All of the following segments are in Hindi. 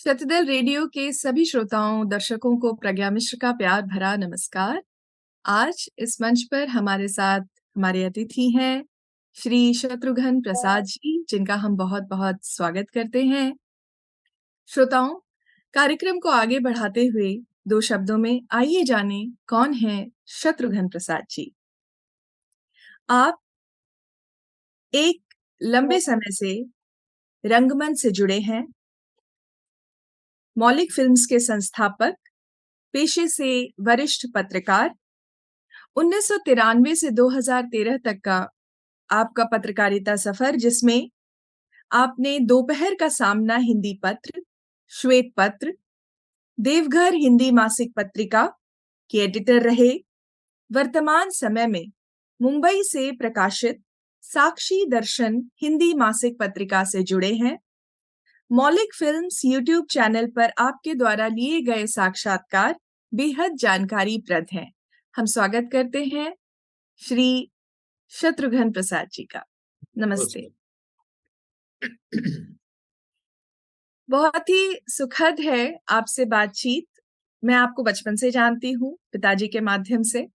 शतदल रेडियो के सभी श्रोताओं, दर्शकों को प्रज्ञा मिश्र का प्यार भरा नमस्कार। आज इस मंच पर हमारे साथ हमारे अतिथि हैं श्री शत्रुघ्न प्रसाद जी, जिनका हम बहुत-बहुत स्वागत करते हैं। श्रोताओं, कार्यक्रम को आगे बढ़ाते हुए 2 शब्दों में आइए जानें कौन हैं शत्रुघ्न प्रसाद जी। आप एक लंबे समय से रंगमंच से जुड़े हैं, मौलिक फिल्म्स के संस्थापक, पेशे से वरिष्ठ पत्रकार। 1993 से 2013 तक का आपका पत्रकारिता सफर, जिसमें आपने दोपहर का सामना हिंदी पत्र, श्वेत पत्र, देवघर हिंदी मासिक पत्रिका के एडिटर रहे। वर्तमान समय में मुंबई से प्रकाशित साक्षी दर्शन हिंदी मासिक पत्रिका से जुड़े हैं। मौलिक फिल्म्स यूट्यूब चैनल पर आपके द्वारा लिए गए साक्षात्कार बेहद जानकारीप्रद हैं। हम स्वागत करते हैं श्री शत्रुघ्न प्रसाद जी का। नमस्ते। बहुत ही सुखद है आपसे बातचीत। मैं आपको बचपन से जानती हूँ, पिताजी के माध्यम से,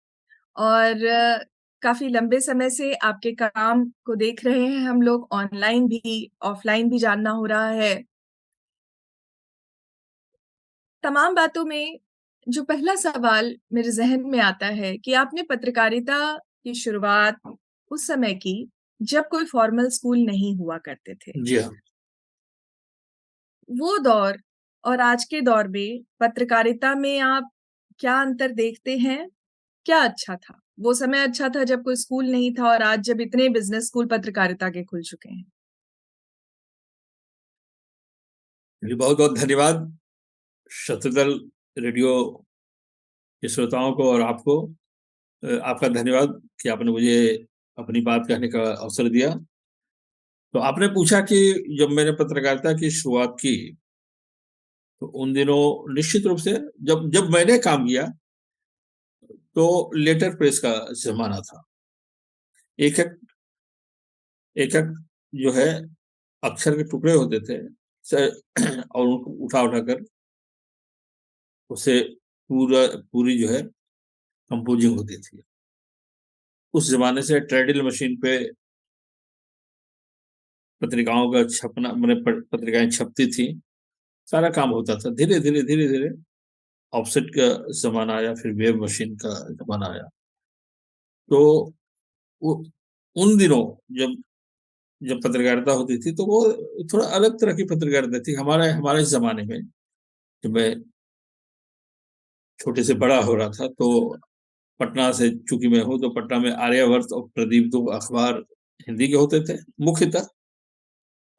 और काफ़ी लंबे समय से आपके काम को देख रहे हैं हम लोग, ऑनलाइन भी, ऑफ़लाइन भी जानना हो रहा है। तमाम बातों में जो पहला सवाल मेरे ज़हन में आता है कि आपने पत्रकारिता की शुरुआत उस समय की जब कोई फ़ॉर्मल स्कूल नहीं हुआ करते थे। जी हाँ। वो दौर और आज के दौर में पत्रकारिता में आप क्या अंतर देखते हैं? क्या अच्छा था? वो समय अच्छा था जब कोई स्कूल नहीं था, और आज जब इतने बिज़नेस स्कूल पत्रकारिता के खुल चुके हैं। जी, बहुत-बहुत धन्यवाद शतदल रेडियो के श्रोताओं को और आपको। आपका धन्यवाद कि आपने मुझे अपनी बात कहने का अवसर दिया। तो आपने पूछा कि जब मैंने पत्रकारिता की शुरुआत की, तो उन दिनों निश्चित रूप से जब जब मैंने काम किया, तो लेटर प्रेस का ज़माना था। एक-एक एक-एक जो है अक्षर के टुकड़े होते थे स और उनको उठा-उठा कर उसे पूरी जो है कंपोजिंग होती थी। उस ज़माने से ट्रेडल मशीन पे पत्रिकाओं का छपना, माने पत्रिकाएं छपती थी, सारा काम होता था। धीरे धीरे ऑफसेट का जमाना आया, फिर वेब मशीन का जमाना आया। तो वो उन दिनों जब जब पत्रकारिता होती थी, तो वो थोड़ा अलग तरह की पत्रकारिता थी। हमारे हमारे जमाने में जब मैं छोटे से बड़ा हो रहा था, तो पटना से चूंकि मैं हूँ, तो पटना में आर्यावर्त और प्रदीप दो अखबार हिंदी के होते थे मुख्यतः,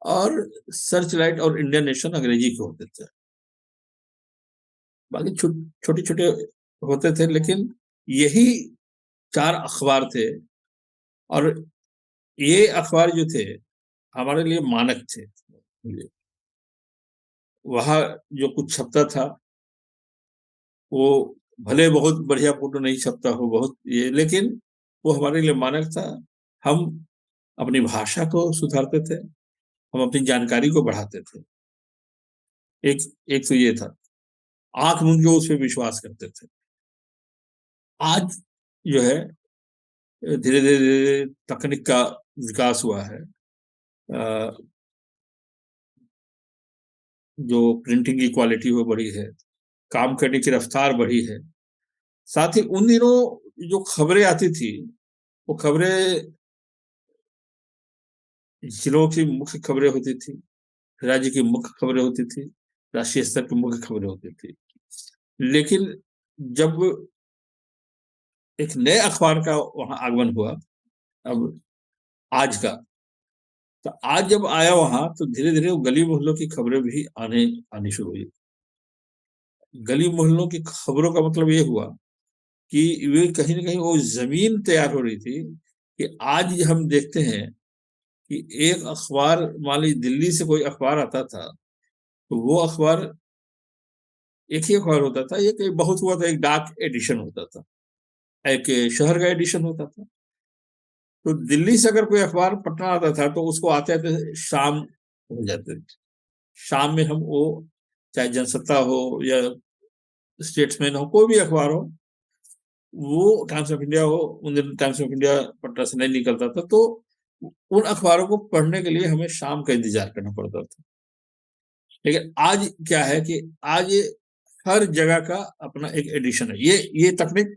और सर्च लाइट और इंडियन नेशन अंग्रेजी के होते थे। बाकी छोटे छोटे होते थे, लेकिन यही 4 अखबार थे। और ये अखबार जो थे हमारे लिए मानक थे। वहाँ जो कुछ छपता था, वो भले बहुत बढ़िया फोटो नहीं छपता हो, बहुत ये, लेकिन वो हमारे लिए मानक था। हम अपनी भाषा को सुधारते थे, हम अपनी जानकारी को बढ़ाते थे। एक एक तो ये था, आंख मूंद के उस पर विश्वास करते थे। आज जो है धीरे धीरे तकनीक का विकास हुआ है। जो प्रिंटिंग की क्वालिटी वो बढ़ी है, काम करने की रफ्तार बढ़ी है। साथ ही उन दिनों जो खबरें आती थी, वो खबरें जिलों की मुख्य खबरें होती थी, राज्य की मुख्य खबरें होती थी, राष्ट्रीय स्तर की मुख्य खबरें होती थी। लेकिन जब एक नए अखबार का वहां आगमन हुआ, अब आज का, तो आज जब आया वहां, तो धीरे धीरे वो गली मोहल्लों की खबरें भी आने आनी शुरू हुई। गली मोहल्लों की खबरों का मतलब ये हुआ कि वे कहीं ना कहीं वो जमीन तैयार हो रही थी कि आज हम देखते हैं कि एक अखबार, मान लीजिए दिल्ली से कोई अखबार आता था, तो वो अखबार एक ही अखबार होता था। एक बहुत हुआ था, एक डाक एडिशन होता था, एक शहर का एडिशन होता था। तो दिल्ली से अगर कोई अखबार पटना आता था, तो उसको आते आते शाम हो जाते थे। शाम में हम वो चाहे जनसत्ता हो या स्टेट्समैन हो, कोई भी अखबार हो, वो टाइम्स ऑफ इंडिया हो, उन दिन टाइम्स ऑफ इंडिया पटना से नहीं निकलता था, तो उन अखबारों को पढ़ने के लिए हमें शाम का इंतजार करना पड़ता था। लेकिन आज क्या है कि आज हर जगह का अपना एक एडिशन है। ये तकनीक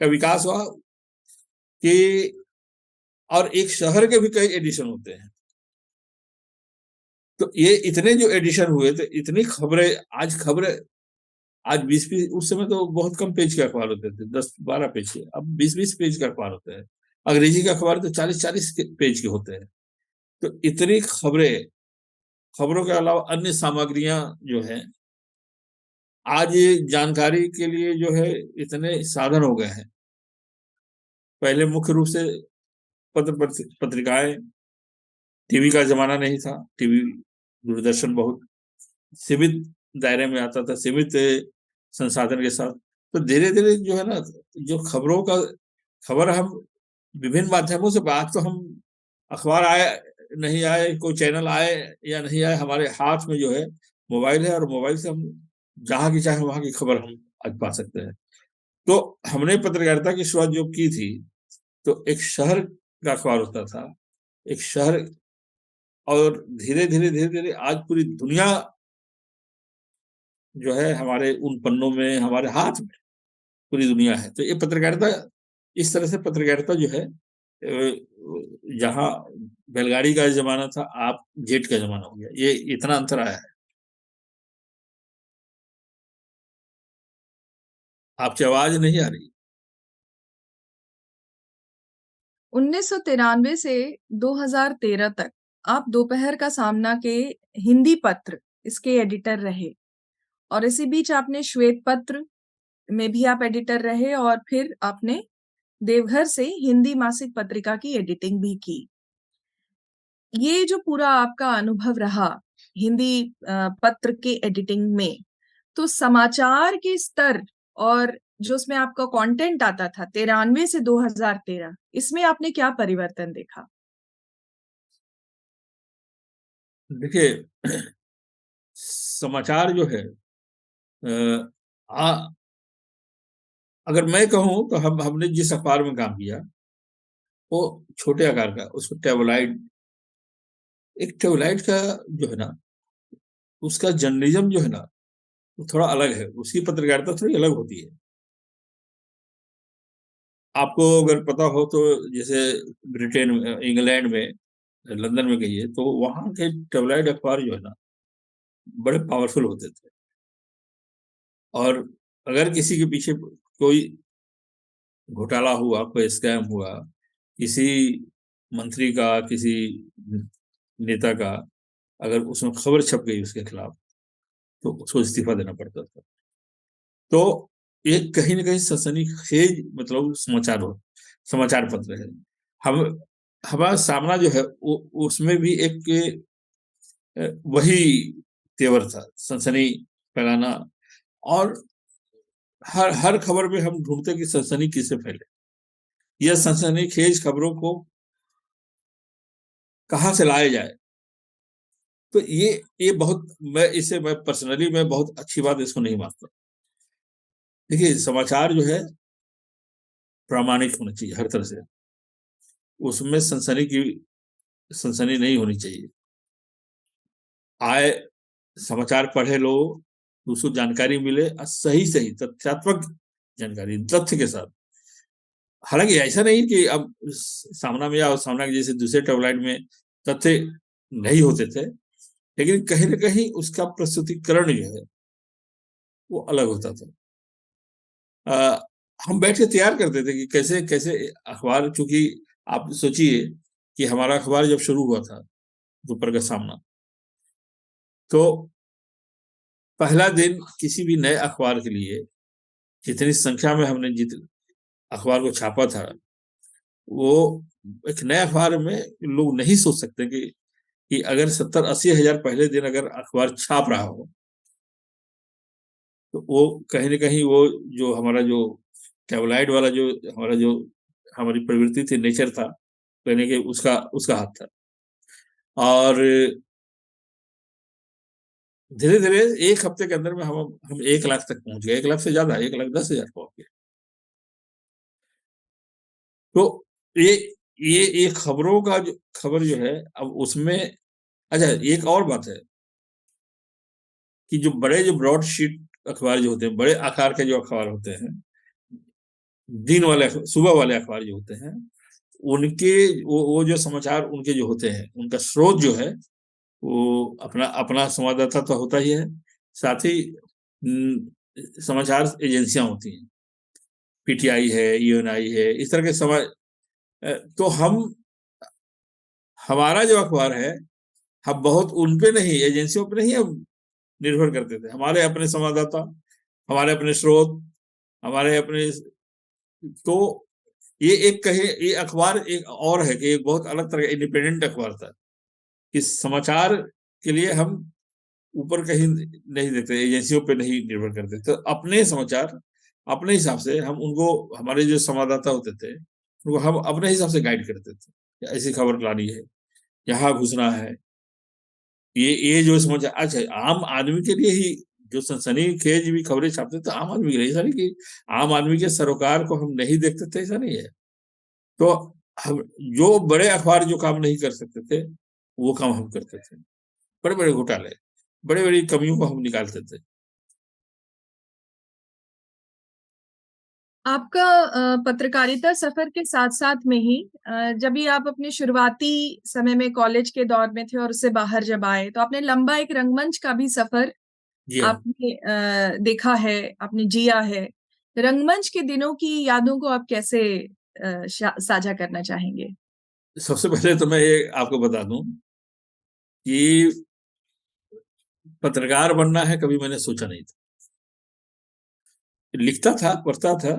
का विकास हुआ कि, और एक शहर के भी कई एडिशन होते हैं। तो ये इतने जो एडिशन हुए थे, इतनी खबरें, आज 20-20, उस समय तो बहुत कम पेज के अखबार होते थे, 10-12 पेज के, अब 20-20 पेज के अखबार होते हैं। अंग्रेजी के अखबार तो 40-40 पेज के होते हैं। तो इतनी खबरें, खबरों के अलावा अन्य सामग्रियां जो है, आज जानकारी के लिए जो है इतने साधन हो गए हैं। पहले मुख्य रूप से पत्र पत्रिकाएं, टीवी का जमाना नहीं था, टीवी दूरदर्शन बहुत सीमित दायरे में आता था, सीमित संसाधन के साथ। तो धीरे धीरे जो है ना, जो खबर हम विभिन्न माध्यमों से, आज तो हम अखबार आए नहीं आए, कोई चैनल आए या नहीं आए, हमारे हाथ में जो है मोबाइल है, और मोबाइल से हम जहां की चाहे वहां की खबर हम आज पा सकते हैं। तो हमने पत्रकारिता की शुरुआत जो की थी, तो एक शहर का अखबार होता था, एक शहर, और धीरे धीरे आज पूरी दुनिया जो है हमारे उन पन्नों में, हमारे हाथ में पूरी दुनिया है। तो ये पत्रकारिता, इस तरह से पत्रकारिता जो है, जहाँ बैलगाड़ी का जमाना था, आप जेट का जमाना हो गया, ये इतना अंतर आया है। आपकी आवाज नहीं आ रही। 1993 से 2013 तक आप दोपहर का सामना के हिंदी पत्र इसके एडिटर रहे, और इसी बीच आपने श्वेत पत्र में भी आप एडिटर रहे, और फिर आपने देवघर से हिंदी मासिक पत्रिका की एडिटिंग भी की। ये जो पूरा आपका अनुभव रहा हिंदी पत्र के एडिटिंग में, तो समाचार के स्तर और जो उसमें आपका कंटेंट आता था 93 से 2013, इसमें आपने क्या परिवर्तन देखा? देखिए, समाचार जो है, अ, आ, अगर मैं कहूं तो हमने जिस अखबार में काम किया, वो छोटे आकार का, उसको टेबलाइड, एक टेबलाइड का जो है ना, उसका जर्नलिज्म जो है ना, वो थोड़ा अलग है, उसकी पत्रकारिता थोड़ी अलग होती है। आपको अगर पता हो तो, जैसे ब्रिटेन में, इंग्लैंड में, लंदन में कहिए, तो वहां के टेबलाइड अखबार जो है ना, बड़े पावरफुल होते थे। और अगर किसी के पीछे कोई घोटाला हुआ, कोई स्कैम हुआ, किसी मंत्री का, किसी नेता का, अगर उसमें खबर छप गई उसके खिलाफ, तो उसको इस्तीफा देना पड़ता था। तो ये कहीं ना कहीं सनसनीखेज, मतलब समाचार पत्र है। हम हमारा सामना जो है, उसमें भी एक वही तेवर था, सनसनी फैलाना। और हर हर खबर में हम ढूंढते कि सनसनी किससे फैले, यह सनसनीखेज खबरों को कहाँ से लाया जाए। तो ये बहुत, मैं पर्सनली मैं बहुत अच्छी बात इसको नहीं मानता। देखिए, समाचार जो है प्रामाणिक होना चाहिए हर तरह से, उसमें सनसनी नहीं होनी चाहिए। आए, समाचार पढ़े लोग, उसको जानकारी मिले, और सही सही तथ्यात्मक जानकारी, तथ्य के साथ। हालांकि ऐसा नहीं कि अब सामना में या सामना के जैसे दूसरे टेबलाइड में तथ्य नहीं होते थे, लेकिन कहीं ना कहीं उसका प्रस्तुतिकरण जो है वो अलग होता था। आ, हम बैठ के तैयार करते थे कि कैसे कैसे अखबार, चूंकि आप सोचिए कि हमारा अखबार जब शुरू हुआ था, दोपहर का सामना, तो पहला दिन किसी भी नए अखबार के लिए, जितनी संख्या में हमने जित अखबार को छापा था, वो एक नए अखबार में लोग नहीं सोच सकते कि अगर 70-80 हजार पहले दिन अगर अखबार छाप रहा हो, तो वो कहीं ना कहीं वो जो हमारा जो टेबलाइड वाला जो हमारा जो हमारी प्रवृत्ति थी, नेचर था, कहने के उसका उसका हाथ था। और धीरे धीरे 1 हफ्ते के अंदर में हम 1 लाख तक पहुंच गए, 1 लाख से ज्यादा, 1,10,000 पहुंच गए। तो ये ये खबरों का जो खबर जो है, अब उसमें अच्छा एक और बात है कि जो बड़े जो ब्रॉड शीट अखबार जो होते हैं, बड़े आकार के जो अखबार होते हैं, दिन वाले सुबह वाले अखबार जो होते हैं, उनके वो जो समाचार उनके जो होते हैं, उनका स्रोत जो है वो अपना अपना संवाददाता तो होता ही है, साथ ही समाचार एजेंसियां होती हैं, पीटीआई है, यूएनआई है, इस तरह के समाज। तो हमारा जो अखबार है, हम बहुत उन पे नहीं, एजेंसियों पे नहीं हम निर्भर करते थे। हमारे अपने संवाददाता, हमारे अपने स्रोत, हमारे अपने, तो ये एक कहे ये अखबार एक और है कि एक बहुत अलग तरह का इंडिपेंडेंट अखबार था कि समाचार के लिए हम ऊपर कहीं नहीं देखते, एजेंसियों पे नहीं निर्भर करते, तो अपने समाचार अपने हिसाब से हम उनको, हमारे जो संवाददाता होते थे उनको हम अपने हिसाब से गाइड करते थे, ऐसी खबर लानी है, यहाँ घुसना है, ये जो समाचार। अच्छा, आम आदमी के लिए ही जो सनसनीखेज भी खबरें छापते थे, आम आदमी के लिए, ऐसा नहीं कि आम आदमी के सरोकार को हम नहीं देखते थे, ऐसा नहीं है। तो हम जो बड़े अखबार जो काम नहीं कर सकते थे, वो काम हम करते थे, बड़े बड़े घोटाले, बड़ी बड़ी कमियों को हम निकालते थे। आपका पत्रकारिता सफर के साथ साथ में ही जब भी आप अपने शुरुआती समय में कॉलेज के दौर में थे और उससे बाहर जब आए, तो आपने लंबा एक रंगमंच का भी सफर जी हाँ। आपने देखा है, आपने जिया है। रंगमंच के दिनों की यादों को आप कैसे साझा करना चाहेंगे? सबसे पहले तो मैं ये आपको बता दूं कि पत्रकार बनना है कभी मैंने सोचा नहीं था। लिखता था, पढ़ता था।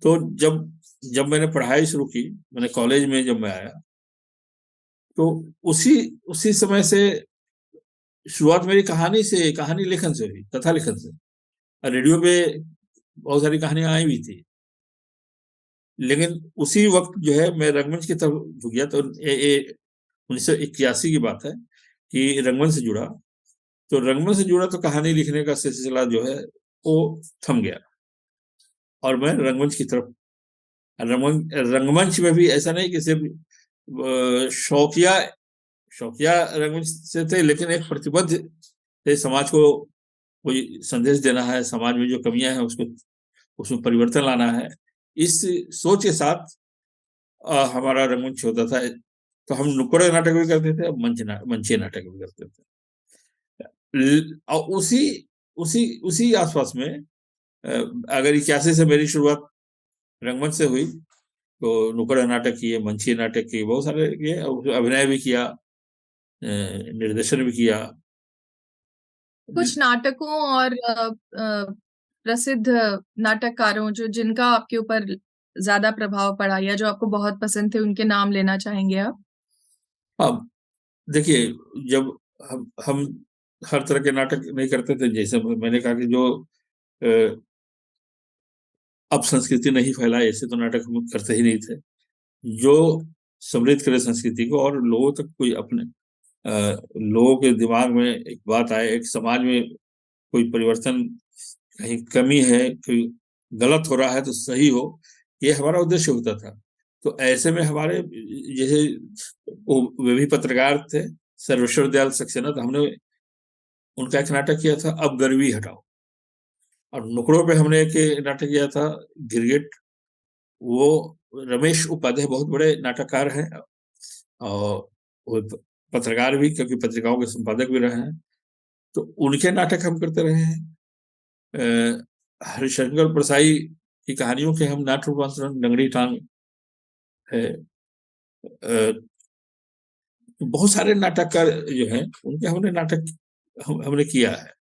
तो जब जब मैंने पढ़ाई शुरू की, मैंने कॉलेज में जब मैं आया, तो उसी उसी समय से शुरुआत मेरी कहानी से, कहानी लेखन से हुई, कथा लेखन से। और रेडियो पे बहुत सारी कहानियां आई भी थी, लेकिन उसी वक्त जो है मैं रंगमंच की तरफ झुक गया। तो 1981 की बात है कि रंगमंच से जुड़ा। तो रंगमंच से जुड़ा तो कहानी लिखने का सिलसिला जो है वो थम गया, और मैं रंगमंच की तरफ। रंगमंच में भी ऐसा नहीं कि सिर्फ शौकिया शौकिया रंगमंच से थे, लेकिन एक प्रतिबद्ध थे, समाज को कोई संदेश देना है, समाज में जो कमियां हैं उसको, उसमें परिवर्तन लाना है, इस सोच के साथ हमारा रंगमंच होता था। तो हम नुक्कड़ नाटक भी करते थे, मंचीय नाटक भी करते थे। और उसी उसी उसी आसपास में, अगर 81 से मेरी शुरुआत रंगमंच से हुई, तो नुक्कड़ नाटक किए, मंचीय नाटक किए, बहुत सारे किए, और अभिनय भी किया, निर्देशन भी किया। कुछ नाटकों और प्रसिद्ध नाटककारों जो जिनका आपके ऊपर ज्यादा प्रभाव पड़ा या जो आपको बहुत पसंद थे, उनके नाम लेना चाहेंगे आप? अब देखिए, जब हम हर तरह के नाटक नहीं करते थे, जैसे मैंने कहा कि जो अब संस्कृति नहीं फैलाए ऐसे तो नाटक हम करते ही नहीं थे। जो समृद्ध करे संस्कृति को और लोगों तक कोई अपने लोगों के दिमाग में एक बात आए, एक समाज में कोई परिवर्तन, कहीं कमी है, कोई गलत हो रहा है तो सही हो, ये हमारा उद्देश्य होता था। तो ऐसे में हमारे जैसे वे भी पत्रकार थे, सर्वेश्वर दयाल सक्सेना, तो हमने उनका एक नाटक किया था, अब गर्वी हटाओ। और नुकड़ों पे हमने एक नाटक किया था, गिरगिट। वो रमेश उपाध्याय बहुत बड़े नाटककार हैं, और वो पत्रकार भी, क्योंकि पत्रिकाओं के संपादक भी रहे हैं। तो उनके नाटक हम करते रहे हैं। हरिशंकर परसाई की कहानियों के हम नाट्य रूपांतरण, डंगरी टांग है, बहुत सारे नाटककार जो हैं उनके हमने नाटक हमने किया है।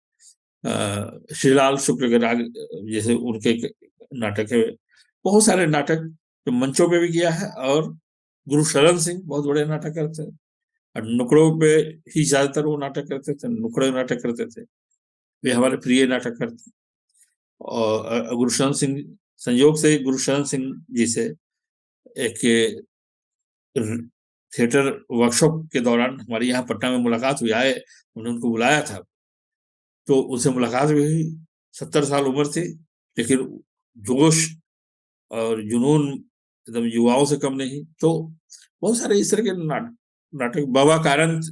श्रीलाल शुक्ल के राग जैसे उनके नाटक है, बहुत सारे नाटक जो मंचों पे भी किया है। और गुरु शरण सिंह बहुत बड़े नाटक करते हैं, और नुकड़ों पे ही ज्यादातर वो नाटक करते थे, नुकड़े नाटक करते थे, वे हमारे प्रिय नाटक करते। और गुरु शरण सिंह, संयोग से गुरु शरण सिंह जी से एक थिएटर वर्कशॉप के दौरान हमारे यहाँ पटना में मुलाकात हुई, आए, उन्होंने उनको बुलाया था। तो उनसे मुलाकात भी हुई। 70 साल उम्र थी, लेकिन जोश और जुनून एकदम युवाओं से कम नहीं। तो बहुत सारे इस तरह के नाटक, बाबा कारंत,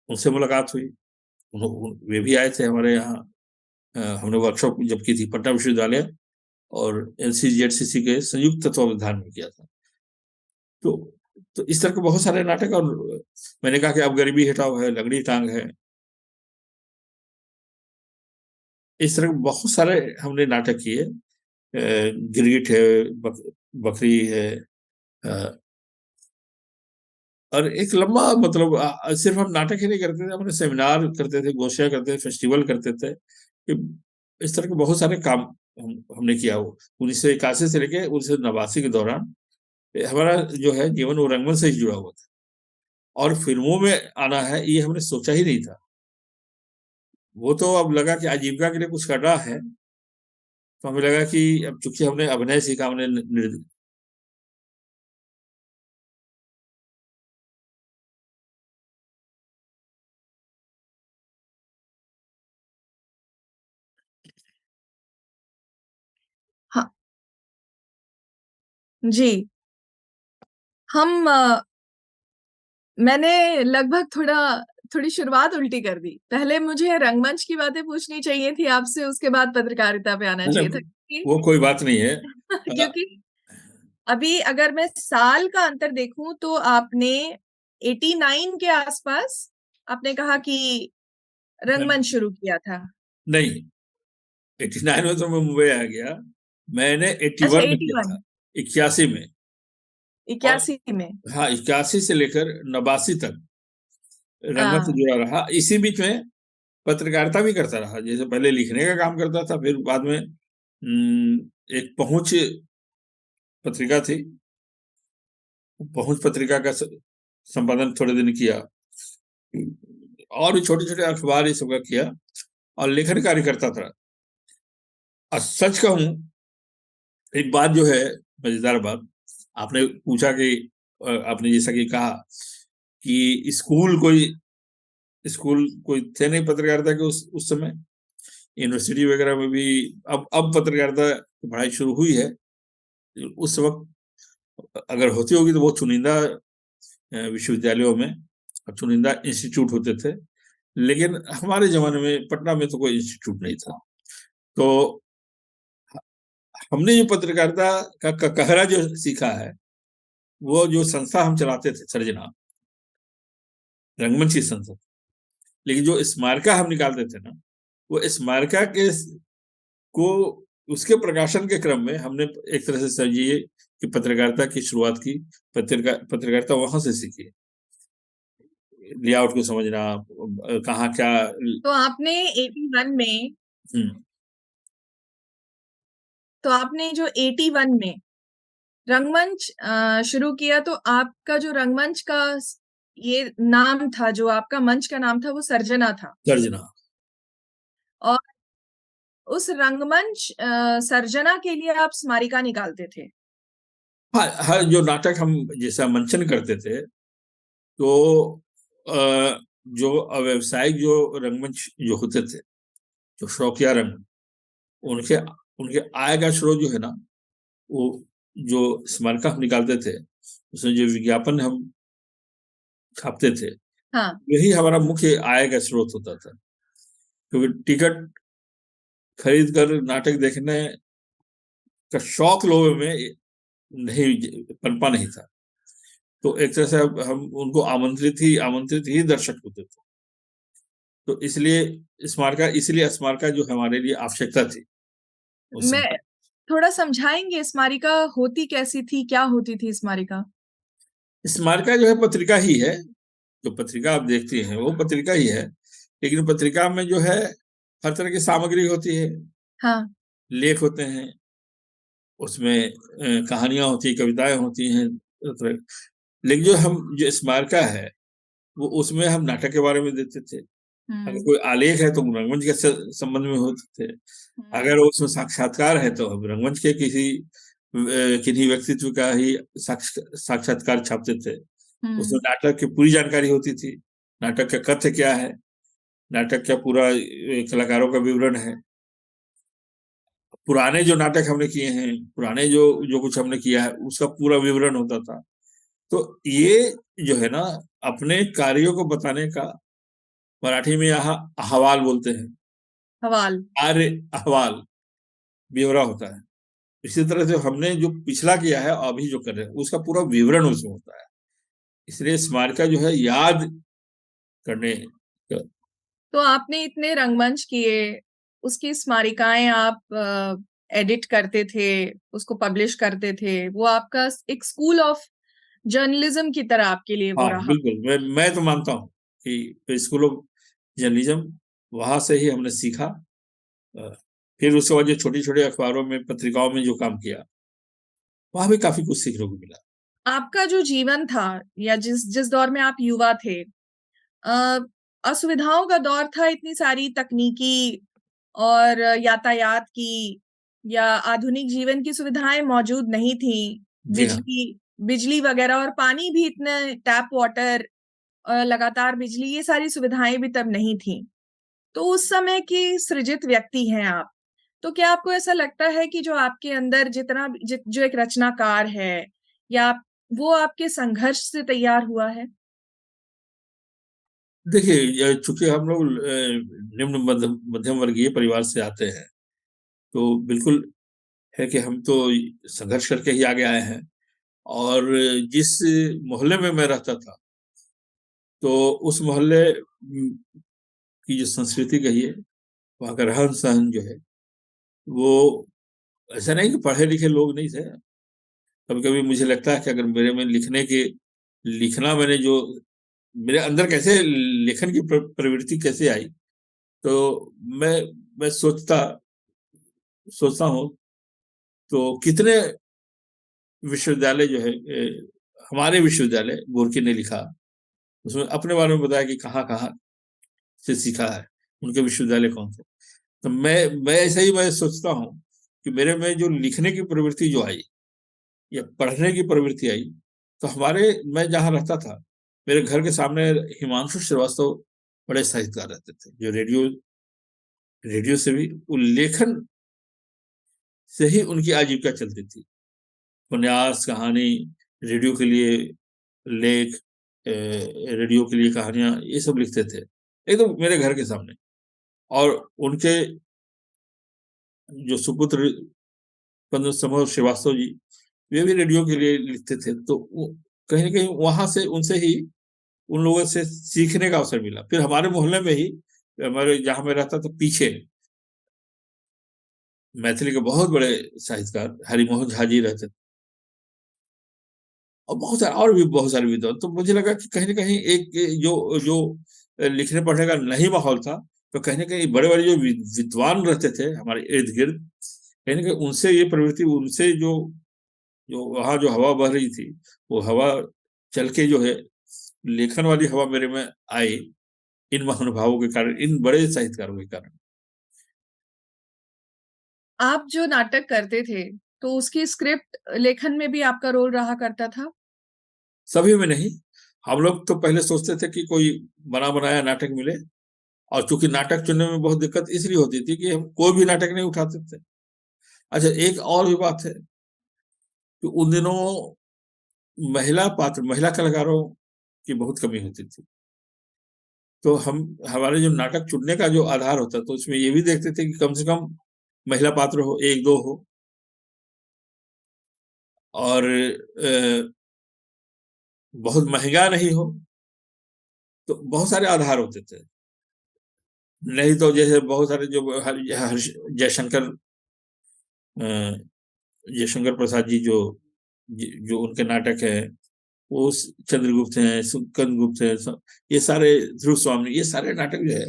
उनसे मुलाकात हुई। वे भी आए थे हमारे यहाँ। हमने वर्कशॉप जब की थी पटना विश्वविद्यालय और NCGERCC के संयुक्त तत्वावधान में किया था। तो तो इस तरह के बहुत सारे नाटक। और मैंने कहा कि अब गरीबी हटाओ है, लंगड़ी टांग है, इस तरह के बहुत सारे हमने नाटक किए। गिरगिट है, बकरी है, अ, और एक लंबा मतलब सिर्फ हम नाटक ही नहीं करते थे, हमने सेमिनार करते थे, गोष्ठियां करते थे, फेस्टिवल करते थे। इस तरह के बहुत सारे काम हमने किया। वो 1981 से लेके 1989 के दौरान हमारा जो है जीवन वो रंगमंच से ही जुड़ा हुआ था। और फिल्मों में आना है ये हमने सोचा ही नहीं था। वो तो अब लगा कि आजीविका के लिए कुछ करना है, तो हमें लगा कि अब चूंकि हमने अभिनय सीखा, हमने हाँ जी। हम मैंने लगभग थोड़ी शुरुआत उल्टी कर दी। पहले मुझे रंगमंच की बातें पूछनी चाहिए थी आपसे, उसके बाद पत्रकारिता पे आना चाहिए था, वो कोई बात नहीं है। क्योंकि अभी अगर मैं साल का अंतर देखूं तो आपने 89 के आसपास आपने कहा कि रंगमंच शुरू किया था। नहीं, 89 में तो मैं मुंबई आ गया। मैंने अच्छा, 81 में किया 81, था, 81 में। और 81 में। हाँ, 81 से लेकर 89 तक रंगमंच से हाँ जुड़ा रहा। इसी बीच में पत्रकारिता भी करता रहा। जैसे पहले लिखने का काम करता था, फिर बाद में एक पहुंच पत्रिका थी, पहुंच पत्रिका का संपादन थोड़े दिन किया। और भी छोटे छोटे अखबार ये सब का किया, और लेखन कार्य करता था। और सच कहूं, एक बात जो है, मजेदार बात, आपने पूछा कि आपने जैसा कि कहा कि स्कूल कोई थे नहीं पत्रकारिता के उस समय। यूनिवर्सिटी वगैरह में भी अब पत्रकारिता की पढ़ाई शुरू हुई है। उस वक्त अगर होती होगी तो वो चुनिंदा विश्वविद्यालयों में और चुनिंदा इंस्टीट्यूट होते थे। लेकिन हमारे जमाने में पटना में तो कोई इंस्टीट्यूट नहीं था। तो हमने जो पत्रकारिता का कहरा जो सीखा है, वो जो संस्था हम चलाते थे, सर्जना रंगमंच की संस्था, लेकिन जो स्मारका हम निकालते थे ना, वो स्मारका के को उसके प्रकाशन के क्रम में हमने एक तरह से समझिए कि पत्रकारिता की शुरुआत की। पत्रकारिता वहां से सीखी, लेआउट को समझना, कहाँ क्या। तो आपने 81 में हम्म, तो आपने जो 81 में रंगमंच शुरू किया, तो आपका जो रंगमंच का ये नाम था, जो आपका मंच का नाम था, वो सर्जना था। सर्जना। और उस रंगमंच सर्जना के लिए आप स्मारिका निकालते थे। हाँ, हर जो नाटक हम जैसा मंचन करते थे, तो जो व्यावसायिक जो रंगमंच जो होते थे, जो शौकिया रंग, उनके उनके आय का स्रोत जो है ना, वो जो स्मारका हम निकालते थे, उसमें जो विज्ञापन हम छापते थे, हाँ यही हमारा मुख्य आय का स्रोत होता था। क्योंकि टिकट खरीद कर नाटक देखने का शौक लोगों में नहीं पनपा नहीं था। तो एक तरह से हम उनको आमंत्रित ही दर्शक होते थे। तो इसलिए स्मारका जो हमारे लिए आवश्यकता थी उस मैं समय। थोड़ा समझाएंगे स्मारिका होती कैसी थी, क्या होती थी स्मारिका? स्मारका जो है पत्रिका ही है। जो पत्रिका आप देखते हैं वो पत्रिका ही है, लेकिन पत्रिका में जो है हर तरह की सामग्री होती है। हाँ लेख होते हैं उसमें, कहानियां होती हैं, कविताएं होती हैं, लेकिन जो जो स्मारका है, वो उसमें हम नाटक के बारे में देते थे। अगर हम्म कोई आलेख है तो रंगमंच के संबंध में होते थे। हम्म अगर उसमें साक्षात्कार है तो हम रंगमंच के किन्हीं व्यक्तित्व का ही साक्षात्कार छापते थे। उसमें हम्म नाटक की पूरी जानकारी होती थी। नाटक का कथ्य क्या है, नाटक का पूरा कलाकारों का विवरण है। पुराने जो नाटक हमने किए हैं, पुराने जो जो कुछ हमने किया है, उसका पूरा विवरण होता था। तो ये जो है ना, अपने कार्यों को बताने का, मराठी में यहाँ अहवाल बोलते हैं, हवाल। कार्य अहवाल, ब्यौरा होता है। इसी तरह से हमने जो पिछला किया है, अभी जो कर रहे हैं, उसका पूरा विवरण उसमें होता है। इसलिए स्मारिका जो है याद करने का। तो आपने इतने रंगमंच किए, उसकी स्मारिकाएं आप एडिट करते थे, उसको पब्लिश करते थे, वो आपका एक स्कूल ऑफ जर्नलिज्म की तरह आपके लिए वो हाँ रहा। बिल्कुल, मैं तो मानता हूँ कि स्कूल ऑफ जर्नलिज्म वहां से ही हमने सीखा। अ, फिर उसके बाद जो छोटी छोटी अखबारों में, पत्रिकाओं में जो काम किया, वहां भी काफी कुछ सीखने को मिला। आपका जो जीवन था, या जिस जिस दौर में आप युवा थे, अ, असुविधाओं का दौर था, इतनी सारी तकनीकी और यातायात की या आधुनिक जीवन की सुविधाएं मौजूद नहीं थी। जी हाँ। बिजली बिजली वगैरह और पानी भी, इतने टैप वाटर, लगातार बिजली, ये सारी सुविधाएं भी तब नहीं थी। तो उस समय की सृजित व्यक्ति हैं आप। तो क्या आपको ऐसा लगता है कि जो आपके अंदर जो एक रचनाकार है, या वो आपके संघर्ष से तैयार हुआ है? देखिए, चूंकि हम लोग निम्न मध्यम वर्गीय परिवार से आते हैं, तो बिल्कुल है कि हम तो संघर्ष करके ही आगे आए हैं। और जिस मोहल्ले में मैं रहता था, तो उस मोहल्ले की जो संस्कृति कही है, वहाँ का रहन सहन जो है, वो ऐसा नहीं कि पढ़े लिखे लोग नहीं थे। कभी कभी मुझे लगता है कि अगर मेरे में लिखना, मैंने जो मेरे अंदर कैसे लेखन की प्रवृत्ति कैसे आई, तो मैं मैं सोचता हूँ, तो कितने विश्वविद्यालय जो है, हमारे विश्वविद्यालय गोरकी ने लिखा, उसमें अपने बारे में बताया कि कहाँ कहाँ से सीखा है, उनके विश्वविद्यालय कौन थे। तो मैं ऐसे ही मैं सोचता हूँ कि मेरे में जो लिखने की प्रवृत्ति जो आई, या पढ़ने की प्रवृत्ति आई, तो मैं जहाँ रहता था, मेरे घर के सामने हिमांशु श्रीवास्तव बड़े साहित्यकार रहते थे, जो रेडियो रेडियो से भी उल्लेखन से ही उनकी आजीविका चलती थी। उपन्यास, कहानी, रेडियो के लिए लेख, रेडियो के लिए कहानियां, ये सब लिखते थे एकदम मेरे घर के सामने। और उनके जो सुपुत्र पंद्रह समोह श्रीवास्तव जी, वे भी रेडियो के लिए लिखते थे। तो कहीं ना कहीं वहां से, उनसे ही, उन लोगों से सीखने का अवसर मिला। फिर हमारे मोहल्ले में ही, हमारे जहां मैं रहता था पीछे, मैथिली के बहुत बड़े साहित्यकार हरिमोहन झा जी रहते थे, और बहुत सारे, और भी बहुत सारे विद्वान। तो मुझे लगा कि कहीं ना कहीं एक जो जो लिखने पढ़ने का नहीं माहौल था, तो कहीं ना कहीं बड़े बड़े जो विद्वान रहते थे हमारे इर्द गिर्द, कहीं ना कहीं उनसे ये प्रवृत्ति, उनसे जो जो वहाँ जो हवा बह रही थी, वो हवा चल के जो है, लेखन वाली हवा मेरे में आई, इन महानुभावों के कारण, इन बड़े साहित्यकारों के कारण। आप जो नाटक करते थे, तो उसकी स्क्रिप्ट लेखन में भी आपका रोल रहा करता था? सभी में नहीं। हम लोग तो पहले सोचते थे कि कोई बना बनाया नाटक मिले। और चूंकि नाटक चुनने में बहुत दिक्कत इसलिए होती थी कि हम कोई भी नाटक नहीं उठाते थे। अच्छा, एक और भी बात है कि उन दिनों महिला कलाकारों की बहुत कमी होती थी। तो हमारे जो नाटक चुनने का जो आधार होता, तो उसमें ये भी देखते थे कि कम से कम महिला पात्र हो, एक दो हो, और बहुत महंगा नहीं हो। तो बहुत सारे आधार होते थे। नहीं तो जैसे बहुत सारे जो जयशंकर अ, जयशंकर प्रसाद जी, जो उनके नाटक है, वो चंद्रगुप्त हैं, सुकंदगुप्त हैं, ये सारे, ध्रुव स्वामी, ये सारे नाटक जो है,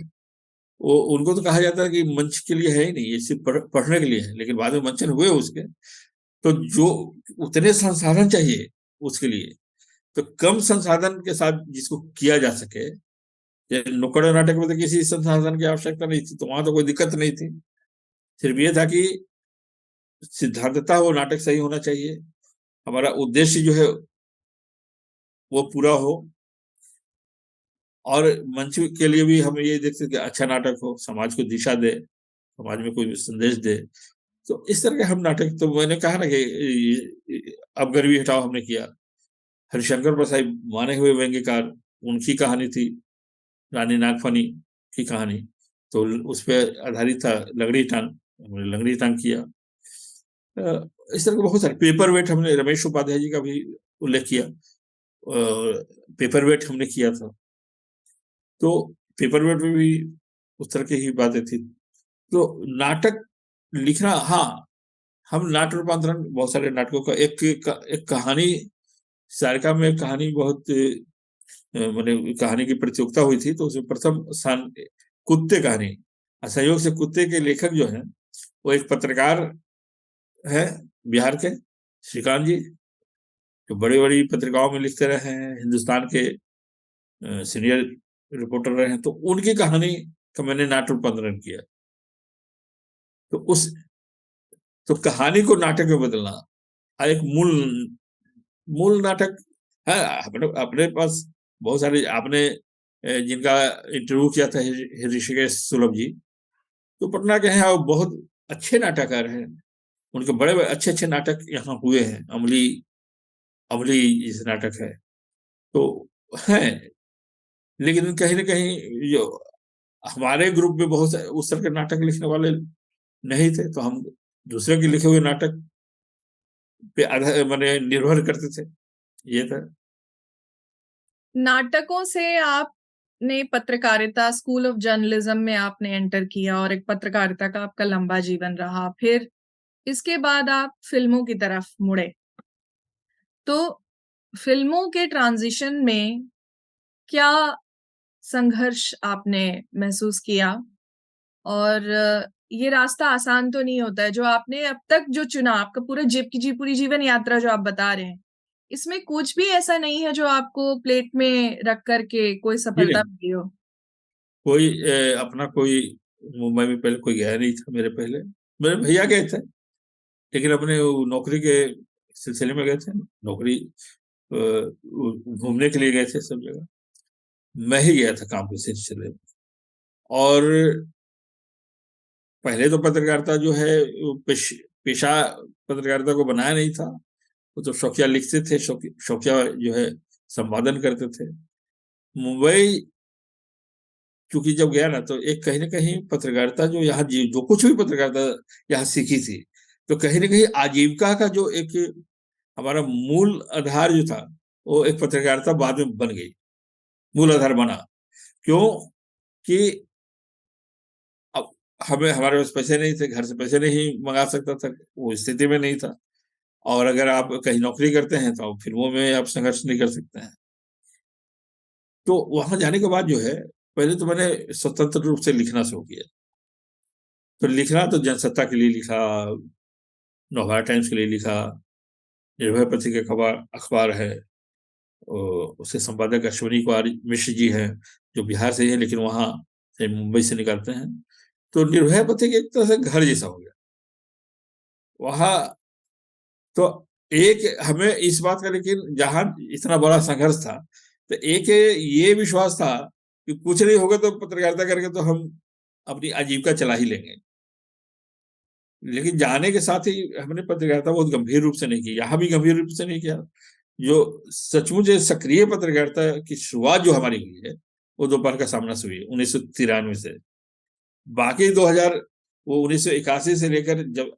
वो उनको तो कहा जाता है कि मंच के लिए है ही नहीं, ये सिर्फ पढ़ने के लिए है। लेकिन बाद में मंचन हुए उसके, तो जो उतने संसाधन चाहिए उसके लिए, तो कम संसाधन के साथ जिसको किया जा सके, नुक्कड़ नाटक में तो किसी संसाधन की आवश्यकता नहीं थी, तो वहां तो कोई दिक्कत नहीं थी। सिर्फ ये था कि सिद्धांतता वो नाटक सही होना चाहिए, हमारा उद्देश्य जो है वो पूरा हो, और मंच के लिए भी हम ये देखते कि अच्छा नाटक हो, समाज को दिशा दे, समाज में कोई संदेश दे। तो इस तरह के हम नाटक, तो मैंने कहा ना कि अब गरीबी हटाओ हमने किया। हरिशंकर प्रसाद माने हुए व्यंग्यकार, उनकी कहानी थी रानी नागफनी की कहानी, तो उस पर आधारित था लंगड़ी टांग, हमने लंगड़ी टांग किया। इस तरह के बहुत सारे, पेपर वेट हमने रमेश उपाध्याय जी का भी उल्लेख किया, पेपर वेट हमने किया था। तो पेपर वेट में भी उस तरह की ही बातें थी। तो नाटक लिखना, हाँ, हम नाट्य रूपांतरण बहुत सारे नाटकों का, एक कहानी सारिका में कहानी बहुत मैंने कहानी की प्रतियोगिता हुई थी, तो उसमें प्रथम स्थान कुत्ते कहानी, संयोग से कुत्ते के लेखक जो हैं वो एक पत्रकार है बिहार के, श्रीकांत जी, जो बड़ी बड़ी पत्रिकाओं में लिखते रहे हैं, हिंदुस्तान के सीनियर रिपोर्टर रहे हैं। तो उनकी कहानी का मैंने नाट्य रूपांतरण किया। तो उस तो कहानी को नाटक में बदलना, एक मूल मूल नाटक है। अपने अपने पास बहुत सारे, आपने जिनका इंटरव्यू किया था, ऋषिकेश सुलभ जी, तो पटना के हैं और बहुत अच्छे नाटककार हैं। उनके बड़े बड़े अच्छे अच्छे नाटक यहाँ हुए हैं। अमली, अमली इस नाटक है तो है। लेकिन कहीं ना कहीं जो हमारे ग्रुप में बहुत उस तरह के नाटक लिखने वाले नहीं थे, तो हम दूसरे के लिखे हुए नाटक पे आधार मैंने निर्भर करते थे, ये था। नाटकों से आपने पत्रकारिता, स्कूल ऑफ जर्नलिज्म में आपने एंटर किया और एक पत्रकारिता का आपका लंबा जीवन रहा। फिर इसके बाद आप फिल्मों की तरफ मुड़े। तो फिल्मों के ट्रांजिशन में क्या संघर्ष आपने महसूस किया? और ये रास्ता आसान तो नहीं होता है जो आपने अब तक जो चुना, आपका पूरा पूरी जीवन यात्रा जो आप बता रहे हैं, इसमें कुछ भी ऐसा नहीं है जो आपको प्लेट में रख करके कोई जी सफलता नहीं, मिली हो? कोई अपना कोई मुंबई में पहले कोई गया नहीं था मेरे पहले। मेरे भैया गए थे, लेकिन अपने वो नौकरी के सिलसिले में गए थे, नौकरी घूमने के लिए गए थे सब जगह। मैं ही गया था काम के सिलसिले में। और पहले तो पत्रकारिता जो है वो पेशा पत्रकारिता को बनाया नहीं था। वो तो शौकिया लिखते थे, शौकिया जो है संपादन करते थे। मुंबई क्योंकि जब गया ना, तो एक कहीं ना कहीं पत्रकारिता जो यहाँ जो कुछ भी पत्रकारिता यहाँ सीखी थी, तो कहीं ना कहीं आजीविका का जो एक हमारा मूल आधार जो था, वो एक पत्रकारिता बाद में बन गई, मूल आधार बना। क्यों कि अब हमें, हमारे पास पैसे नहीं थे, घर से पैसे नहीं मंगा सकता था, वो स्थिति में नहीं था। और अगर आप कहीं नौकरी करते हैं तो फिल्मों में आप संघर्ष नहीं कर सकते हैं। तो वहां जाने के बाद जो है, पहले तो मैंने स्वतंत्र रूप से लिखना शुरू किया। तो लिखना तो जनसत्ता के लिए लिखा, नवभारत टाइम्स के लिए लिखा, निर्भय पत्रिका अखबार अखबार है, उसके संपादक अश्विनी कुमार मिश्र जी हैं, जो बिहार से ही हैं लेकिन वहाँ से मुंबई से निकलते हैं। तो निर्भय पत्रिका एक तरह से घर जैसा हो गया वहाँ। तो एक हमें इस बात का, लेकिन जहां इतना बड़ा संघर्ष था, तो एक ये विश्वास था कि कुछ नहीं होगा तो पत्रकारिता करके तो हम अपनी आजीविका चला ही लेंगे। लेकिन जाने के साथ ही हमने पत्रकारिता बहुत गंभीर रूप से नहीं की, यहाँ भी गंभीर रूप से नहीं किया। जो सचमुच सक्रिय पत्रकारिता की शुरुआत जो हमारी हुई है, वो दोपहर का सामना से हुई है 1993 से। बाकी 2000, वो 1981 से लेकर जब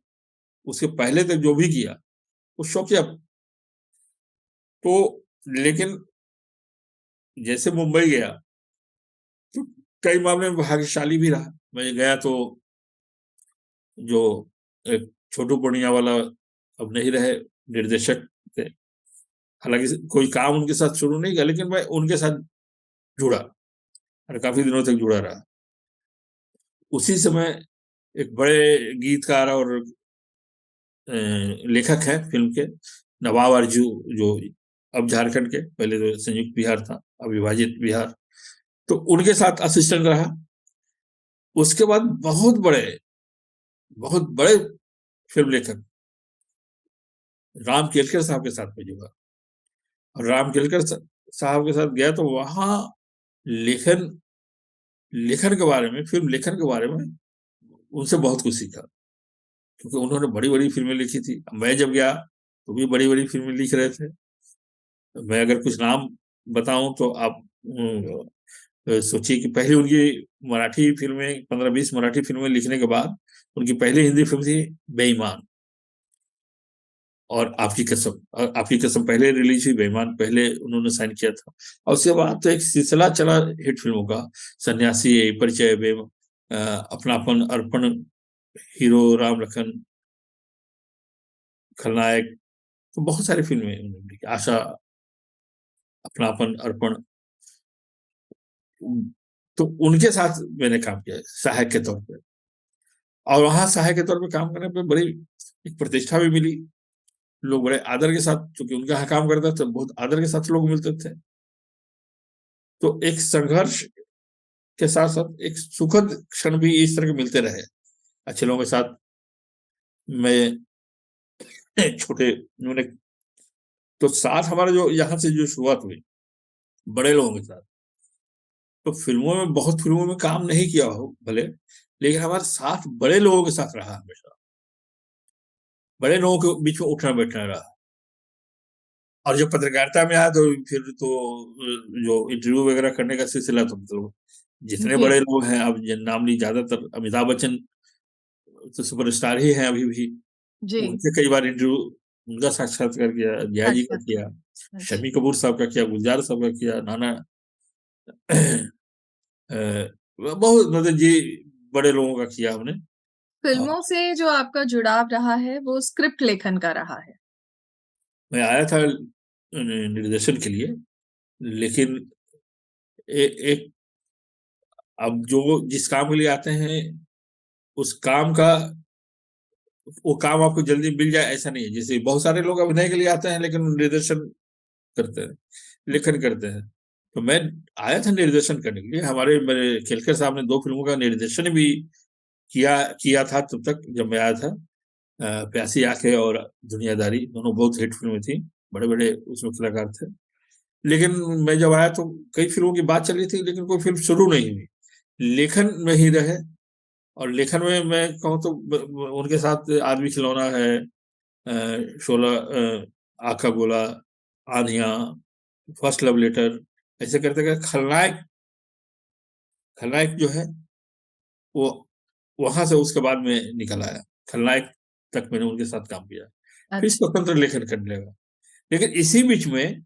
उसके पहले तक जो भी किया वो शौकिया। तो लेकिन जैसे मुंबई गया तो कई मामले में भाग्यशाली भी रहा। मैं गया तो जो एक छोटू पूर्णिया वाला अब नहीं रहे, निर्देशक थे। हालांकि कोई काम उनके साथ शुरू नहीं किया, लेकिन मैं उनके साथ जुड़ा और काफी दिनों तक जुड़ा रहा। उसी समय एक बड़े गीतकार और लेखक हैं फिल्म के, नवाब आरजू, जो अब झारखंड के, पहले तो संयुक्त बिहार था, अब विभाजित बिहार, तो उनके साथ असिस्टेंट रहा। उसके बाद बहुत बड़े फिल्म लेखक राम केलकर साहब के साथ में जुड़ा। और राम केलकर साहब के साथ गया तो वहां लेखन लेखन के बारे में, फिल्म लेखन के बारे में उनसे बहुत कुछ सीखा, क्योंकि उन्होंने बड़ी बड़ी फिल्में लिखी थी। मैं जब गया तो भी बड़ी बड़ी फिल्में लिख रहे थे। मैं अगर कुछ नाम बताऊं तो आप सोचिए कि पहले उनकी मराठी फिल्में, 15-20 मराठी फिल्में लिखने के बाद उनकी पहली हिंदी फिल्म थी बेईमान और आपकी कसम। और आपकी कसम पहले रिलीज हुई, बेईमान पहले उन्होंने साइन किया था। और उसके बाद तो एक सिलसिला चला हिट फिल्मों का, सन्यासी, परिचय, अपनापन, अर्पण, हीरो, राम लखन, खलनायक, तो बहुत सारी फिल्में उन्होंने लिखी, आशा, अपनापन, अर्पण। तो उनके साथ मैंने काम किया सहायक के तौर पे, और वहां सहायक के तौर पे काम करने पे बड़ी एक प्रतिष्ठा भी मिली। लोग बड़े आदर के साथ, क्योंकि उनके यहाँ काम करता था, बहुत आदर के साथ लोग मिलते थे। तो एक संघर्ष के साथ साथ एक सुखद क्षण भी इस तरह के मिलते रहे अच्छे लोगों के साथ। मैं छोटे मैंने तो साथ हमारा जो यहाँ से जो शुरुआत हुई बड़े लोगों के साथ, तो फिल्मों में, बहुत फिल्मों में काम नहीं किया हो भले, लेकिन हमारे साथ बड़े लोगों के साथ रहा हमेशा, बड़े लोगों के बीच में उठना बैठना रहा। और जब पत्रकारिता में आया तो फिर तो जो इंटरव्यू वगैरह करने का सिलसिला, तो मतलब जितने जी, बड़े लोग हैं, अब नाम ली, ज्यादातर अमिताभ बच्चन तो सुपरस्टार ही हैं अभी भी। जी। उनसे कई बार इंटरव्यू, उनका साक्षात्कार किया, जया जी का साक्षात्कार। किया, अच्छा। शम्मी कपूर साहब का किया, गुलजार साहब का किया, नाना बहुत मतलब जी बड़े लोगों का किया हमने। और फिल्मों से जो आपका जुड़ाव रहा है, वो स्क्रिप्ट लेखन का रहा है। मैं आया था निर्देशन के लिए, लेकिन एक, अब जो जिस काम के लिए आते हैं उस काम का, वो काम आपको जल्दी मिल जाए ऐसा नहीं है। जैसे बहुत सारे लोग अभिनय के लिए आते हैं लेकिन निर्देशन करते हैं, लेखन करते हैं। तो मैं आया था निर्देशन करने के लिए। हमारे मेरे खेलकर साहब ने 2 फिल्मों का निर्देशन भी किया किया था तब तक जब मैं आया था। प्यासी आंखें और दुनियादारी, दोनों बहुत हिट फिल्में थी, बड़े बड़े उसमें कलाकार थे। लेकिन मैं जब आया तो कई फिल्मों की बात चल रही थी, लेकिन कोई फिल्म शुरू नहीं हुई। लेखन में ही रहे। और लेखन में मैं कहूँ तो उनके साथ आदमी खिलौना है, शोला, आँख का गोला, आंधियां, फर्स्ट लव लेटर, ऐसे करते करते खलनायक, खलनायक जो है वो वहां से उसके बाद में निकल आया। खलनायक तक मैंने उनके साथ काम किया, फिर अच्छा। स्वतंत्र लेखन करने लगा। लेकिन इसी बीच में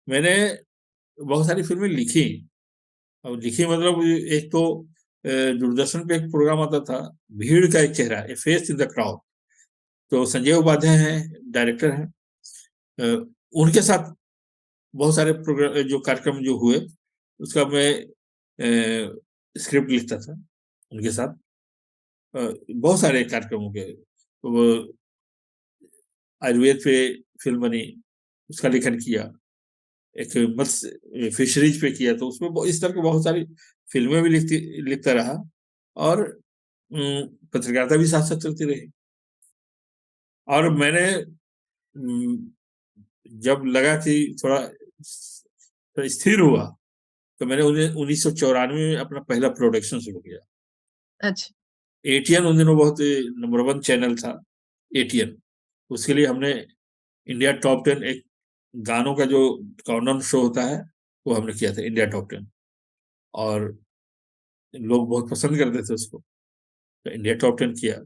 मैंने बहुत सारी फिल्में लिखी। और लिखी मतलब, एक तो दूरदर्शन पे एक प्रोग्राम आता था, भीड़ का एक चेहरा, ए फेस इन द क्राउड। तो संजय उपाध्याय हैं, डायरेक्टर हैं। अ, उनके साथ बहुत सारे प्रोग्राम, जो कार्यक्रम जो हुए, उसका मैं स्क्रिप्ट लिखता था उनके साथ। बहुत सारे कार्यक्रमों के, तो वो आयुर्वेद पे फिल्म बनी, उसका लेखन किया। एक मत्स्य फिशरीज पे किया, तो उसमें इस तरह की बहुत सारी फिल्में भी लिखता रहा। और पत्रकारिता भी साथ साथ चलती रही। और मैंने जब लगा कि थोड़ा स्थिर हुआ, तो मैंने उन्हें 1994 में अपना पहला प्रोडक्शन शुरू किया। अच्छा। एटीएन उन दिनों बहुत नंबर 1 चैनल था, एटीएन। उसके लिए हमने इंडिया टॉप 10, एक गानों का जो काउंटडाउन शो होता है, वो हमने किया था, इंडिया टॉप 10। और लोग बहुत पसंद करते थे उसको, तो इंडिया टॉप 10 किया।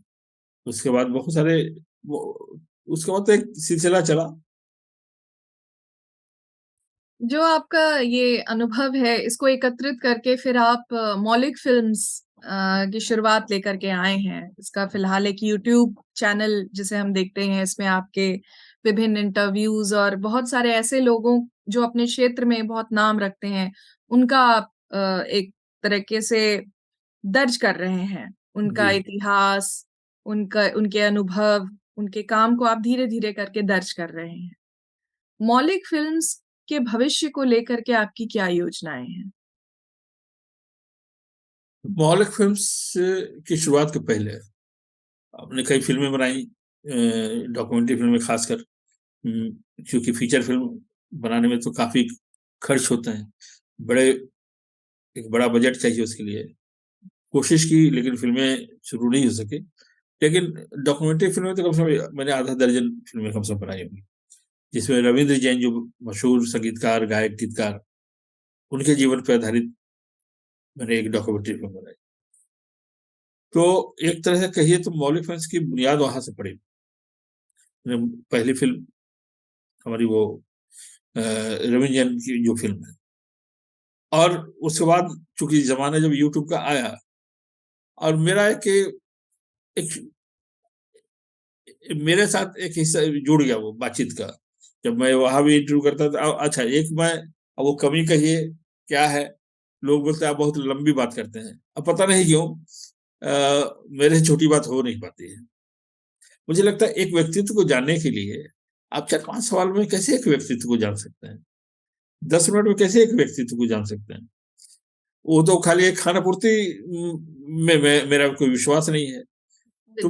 उसके बाद बहुत सारे उसके बाद तो एक सिलसिला चला। जो आपका ये अनुभव है, इसको एकत्रित करके फिर आप मौलिक फिल्म्स की शुरुआत लेकर के आए हैं। इसका फिलहाल एक यूट्यूब चैनल जिसे हम देखते हैं, इसमें आपके विभिन्न इंटरव्यूज और बहुत सारे ऐसे लोगों जो अपने क्षेत्र में बहुत नाम रखते हैं, उनका आप एक तरीके से दर्ज कर रहे हैं। जी। उनका इतिहास, उनका उनके अनुभव, उनके काम को आप धीरे-धीरे करके दर्ज कर रहे हैं। मौलिक फ़िल्म्स के भविष्य को लेकर के आपकी क्या योजनाएँ हैं? मौलिक फिल्म्स की शुरुआत के पहले आपने कई फिल्में बनाई, डॉक्यूमेंट्री फिल्में खासकर, क्योंकि फीचर फिल्म बनाने में तो काफी खर्च होते हैं, बड़े एक बड़ा बजट चाहिए उसके लिए। कोशिश की लेकिन फिल्में शुरू नहीं हो सकी। लेकिन डॉक्यूमेंट्री फिल्में तो कम से कम मैंने आधा दर्जन फिल्में कम से कम बनाई होंगी, जिसमें रविंद्र जैन जो मशहूर संगीतकार, गायक, गीतकार, उनके जीवन पर आधारित मैंने एक डॉक्यूमेंट्री फिल्म बनाई। तो एक तरह से कहिए तो मौलिक फिल्म की बुनियाद वहां से पड़ी। पहली फिल्म हमारी वो रविंद्र जैन की जो फिल्म है, और उसके बाद चूंकि जमाना जब यूट्यूब का आया, और मेरा एक मेरे साथ एक हिस्सा जुड़ गया वो बातचीत का। जब मैं वहां भी इंटरव्यू करता था, अच्छा एक मैं, अब वो कमी कहिए क्या है, लोग बोलते हैं आप बहुत लंबी बात करते हैं। अब पता नहीं क्यों मेरे से छोटी बात हो नहीं पाती है। मुझे लगता है एक व्यक्तित्व को जानने के लिए आप 4-5 सवाल में कैसे एक व्यक्तित्व को जान सकते हैं, 10 मिनट में कैसे एक व्यक्तित्व को जान सकते हैं। वो तो खाली एक खाना पूर्ति में मेरा कोई विश्वास नहीं है। तो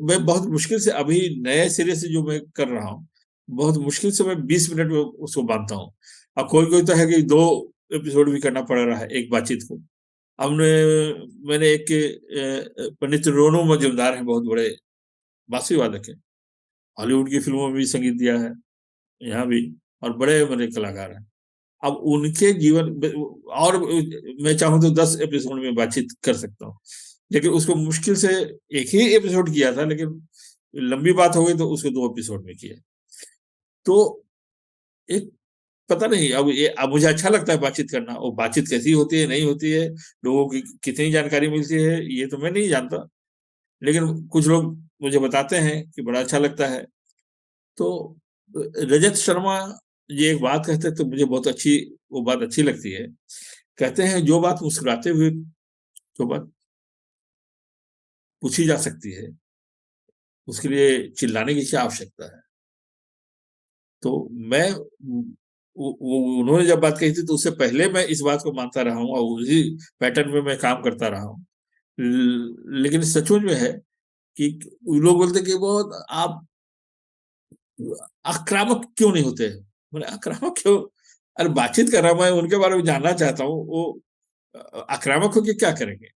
मैं बहुत मुश्किल से अभी नए सिरे से जो मैं कर रहा हूँ, बहुत मुश्किल से मैं 20 मिनट में उसको बांधता हूँ। अब कोई कोई तो है कि 2 एपिसोड भी करना पड़ रहा है एक बातचीत को। हमने मैंने एक पंडित रोनू मजूमदार हैं, बहुत बड़े बांसुरी वादक है, हॉलीवुड की फिल्मों में भी संगीत दिया है, यहाँ भी, और बड़े बड़े कलाकार हैं। अब उनके जीवन और मैं चाहूँ तो 10 एपिसोड में बातचीत कर सकता हूँ, लेकिन उसको मुश्किल से एक ही एपिसोड किया था, लेकिन लंबी बात हो गई तो उसको 2 एपिसोड में किया। तो एक पता नहीं, अब मुझे अच्छा लगता है बातचीत करना। और बातचीत कैसी होती है, नहीं होती है, लोगों की कितनी जानकारी मिलती है, ये तो मैं नहीं जानता, लेकिन कुछ लोग मुझे बताते हैं कि बड़ा अच्छा लगता है। तो रजत शर्मा ये एक बात कहते हैं तो मुझे बहुत अच्छी, वो बात अच्छी लगती है। कहते हैं जो बात मुस्कुराते हुए, जो बात पूछी जा सकती है, उसके लिए चिल्लाने की क्या आवश्यकता है। तो मैं उन्होंने जब बात कही थी तो उससे पहले मैं इस बात को मानता रहा हूँ और उसी पैटर्न में मैं काम करता रहा हूँ। लेकिन सचमुच में है कि लोग बोलते कि बहुत आप आक्रामक क्यों नहीं होते। मैंने आक्रामक क्यों, अरे बातचीत कर रहा हूं, मैं उनके बारे में जानना चाहता हूँ, वो आक्रामक होकर क्या करेंगे।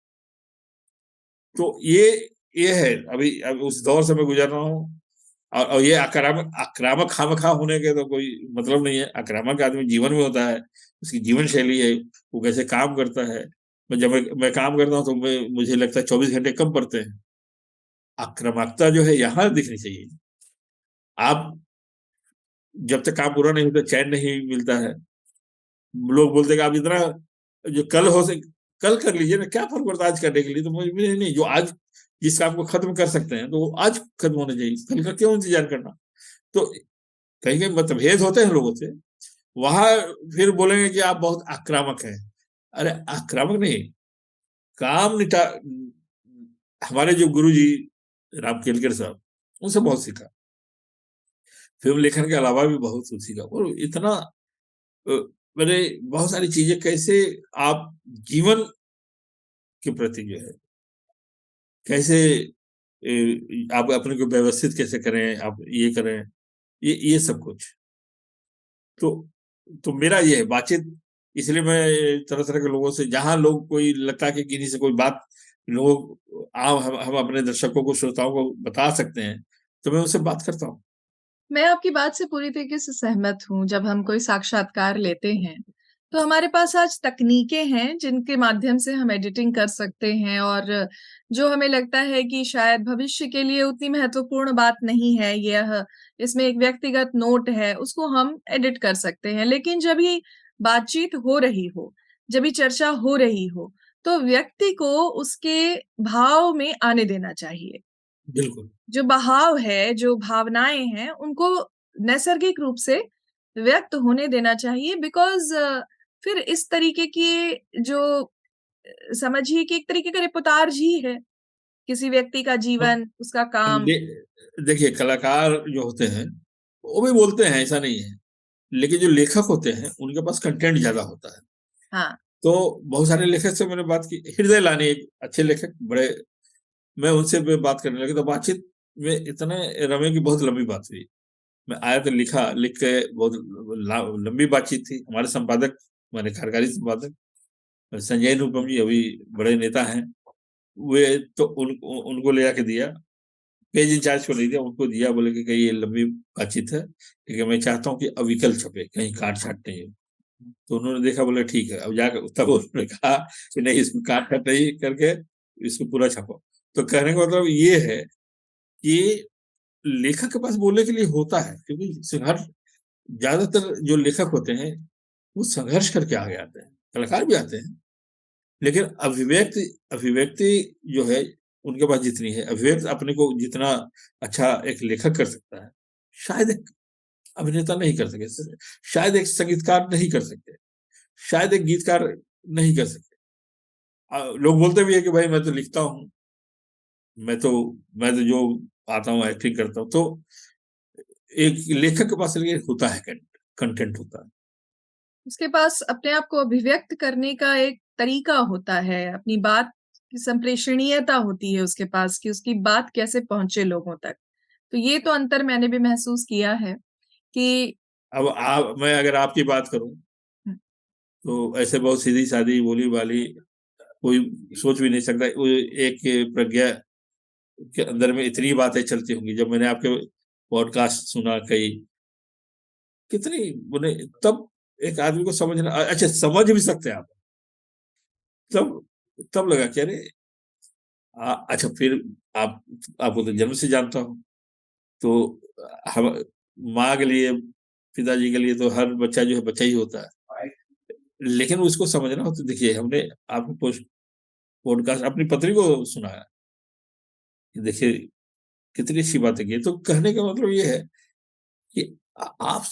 तो ये है, अभी उस दौर से मैं गुजर रहा हूँ। और ये आक्रामक आक्रामक खामखा होने के तो कोई मतलब नहीं है। आक्रामक आदमी जीवन में होता है, उसकी जीवन शैली है, वो कैसे काम करता है। मैं काम करता हूँ तो मुझे लगता है 24 घंटे कम पड़ते हैं। आक्रामकता जो है यहाँ दिखनी चाहिए। आप जब तक काम पूरा नहीं होता चैन नहीं मिलता है। लोग बोलते हैं कि आप इतना जो कल हो सके कल कर लीजिए ना, क्या फर्क पड़ता है आज करने के लिए। तो मुझे नहीं, जो आज जिस काम को खत्म कर सकते हैं तो वो आज खत्म होने चाहिए, कल का क्यों इंतजार करना। तो कहीं कहीं मतभेद होते हैं लोगों से, वहां फिर बोलेंगे कि आप बहुत आक्रामक हैं। अरे आक्रामक नहीं, काम निटा। हमारे जो गुरु जी राम केलकर साहब, उनसे बहुत सीखा, फिल्म लेखन के अलावा भी बहुत कुछ सीखा। और इतना मैंने बहुत सारी चीजें, कैसे आप जीवन के प्रति जो है, कैसे आप अपने को व्यवस्थित कैसे करें, आप ये करें, ये सब कुछ। तो मेरा ये है बातचीत। इसलिए मैं तरह तरह के लोगों से, जहां लोग कोई लगता है कि किन्हीं से कोई बात लोग हम अपने दर्शकों को, श्रोताओं को बता सकते हैं, तो मैं उनसे बात करता हूँ। मैं आपकी बात से पूरी तरीके से सहमत हूँ। जब हम कोई साक्षात्कार लेते हैं, तो हमारे पास आज तकनीकें हैं जिनके माध्यम से हम एडिटिंग कर सकते हैं, और जो हमें लगता है कि शायद भविष्य के लिए उतनी महत्वपूर्ण बात नहीं है, यह इसमें एक व्यक्तिगत नोट है, उसको हम एडिट कर सकते हैं। लेकिन जब ये बातचीत हो रही हो, जब ये चर्चा हो रही हो, तो व्यक्ति को उसके भाव में आने देना चाहिए। बिल्कुल। जो बहाव है, जो भावनाएँ हैं, उनको नैसर्गिक रूप से व्यक्त होने देना चाहिए, बिकॉज़ फिर इस तरीके की जो समझिए कि एक तरीके का रिपोर्टाज ही है, किसी व्यक्ति का अब जीवन, उसका अब काम। देखिए कलाकार जो होते हैं वो भी बोलते हैं, ऐसा नहीं है, लेकिन जो लेखक होते हैं उनके पास कंटेंट ज्यादा होता है। हाँ, तो बहुत सारे लेखक से मैंने बात की, हृदय लानी एक अच्छे लेखक बड़े, मैं उनसे भी बात करने लगे तो बातचीत में इतने रमे की बहुत लंबी बात हुई। मैं आया तो लिखा, लिख के बहुत लंबी बातचीत थी। हमारे संपादक, हमारे कार्यकारी संपादक संजय अनुपम जी अभी बड़े नेता हैं, वे तो उनको ले आके दिया, पेज इंचार्ज को नहीं दिया, उनको दिया, बोले कि ये लंबी बातचीत है, लेकिन मैं चाहता हूँ कि अविकल छपे, कहीं काट छाट नहीं हो। तो उन्होंने देखा, बोले ठीक है। अब जाकर तब उन्होंने कहा कि नहीं, इसको काट छाट नहीं करके इसको पूरा छापो। तो कहने का मतलब ये है कि लेखक के पास बोलने के लिए होता है, क्योंकि संघर्ष, ज्यादातर जो लेखक होते हैं वो संघर्ष करके आगे आते हैं, कलाकार भी आते हैं, लेकिन अभिव्यक्ति अभिव्यक्ति जो है उनके पास जितनी है, अभिव्यक्त अपने को जितना अच्छा एक लेखक कर सकता है, शायद एक अभिनेता नहीं कर सके, शायद एक संगीतकार नहीं कर सकते, शायद एक गीतकार नहीं कर सकते। लोग बोलते भी है कि भाई मैं तो लिखता हूँ, मैं तो जो आता हूँ एक्टिंग करता हूँ। तो एक लेखक के पास होता है, कंटेंट होता है, उसके पास अपने आप को अभिव्यक्त करने का एक तरीका होता है, अपनी बात की संप्रेषणीयता होती है उसके पास, कि उसकी बात कैसे पहुंचे लोगों तक। तो ये तो अंतर मैंने भी महसूस किया है कि अब मैं अगर आपकी बात करूं तो ऐसे बहुत सीधी सादी बोली वाली कोई सोच भी नहीं सकता, एक प्रज्ञा के अंदर में इतनी बातें चलती होंगी। जब मैंने आपके पॉडकास्ट सुना कई, कितनी बोले, तब एक आदमी को समझना, अच्छा समझ भी सकते हैं आप, तब तब लगा कि अरे अच्छा, फिर आप आपको तो जन्म से जानता हूं, तो हम माँ के लिए, पिताजी के लिए तो हर बच्चा जो है बच्चा ही होता है, लेकिन उसको समझना हो तो देखिए, हमने आपको पॉडकास्ट अपनी पत्नी को सुनाया कि देखिए कितनी अच्छी बातें की। तो कहने का मतलब ये है कि आप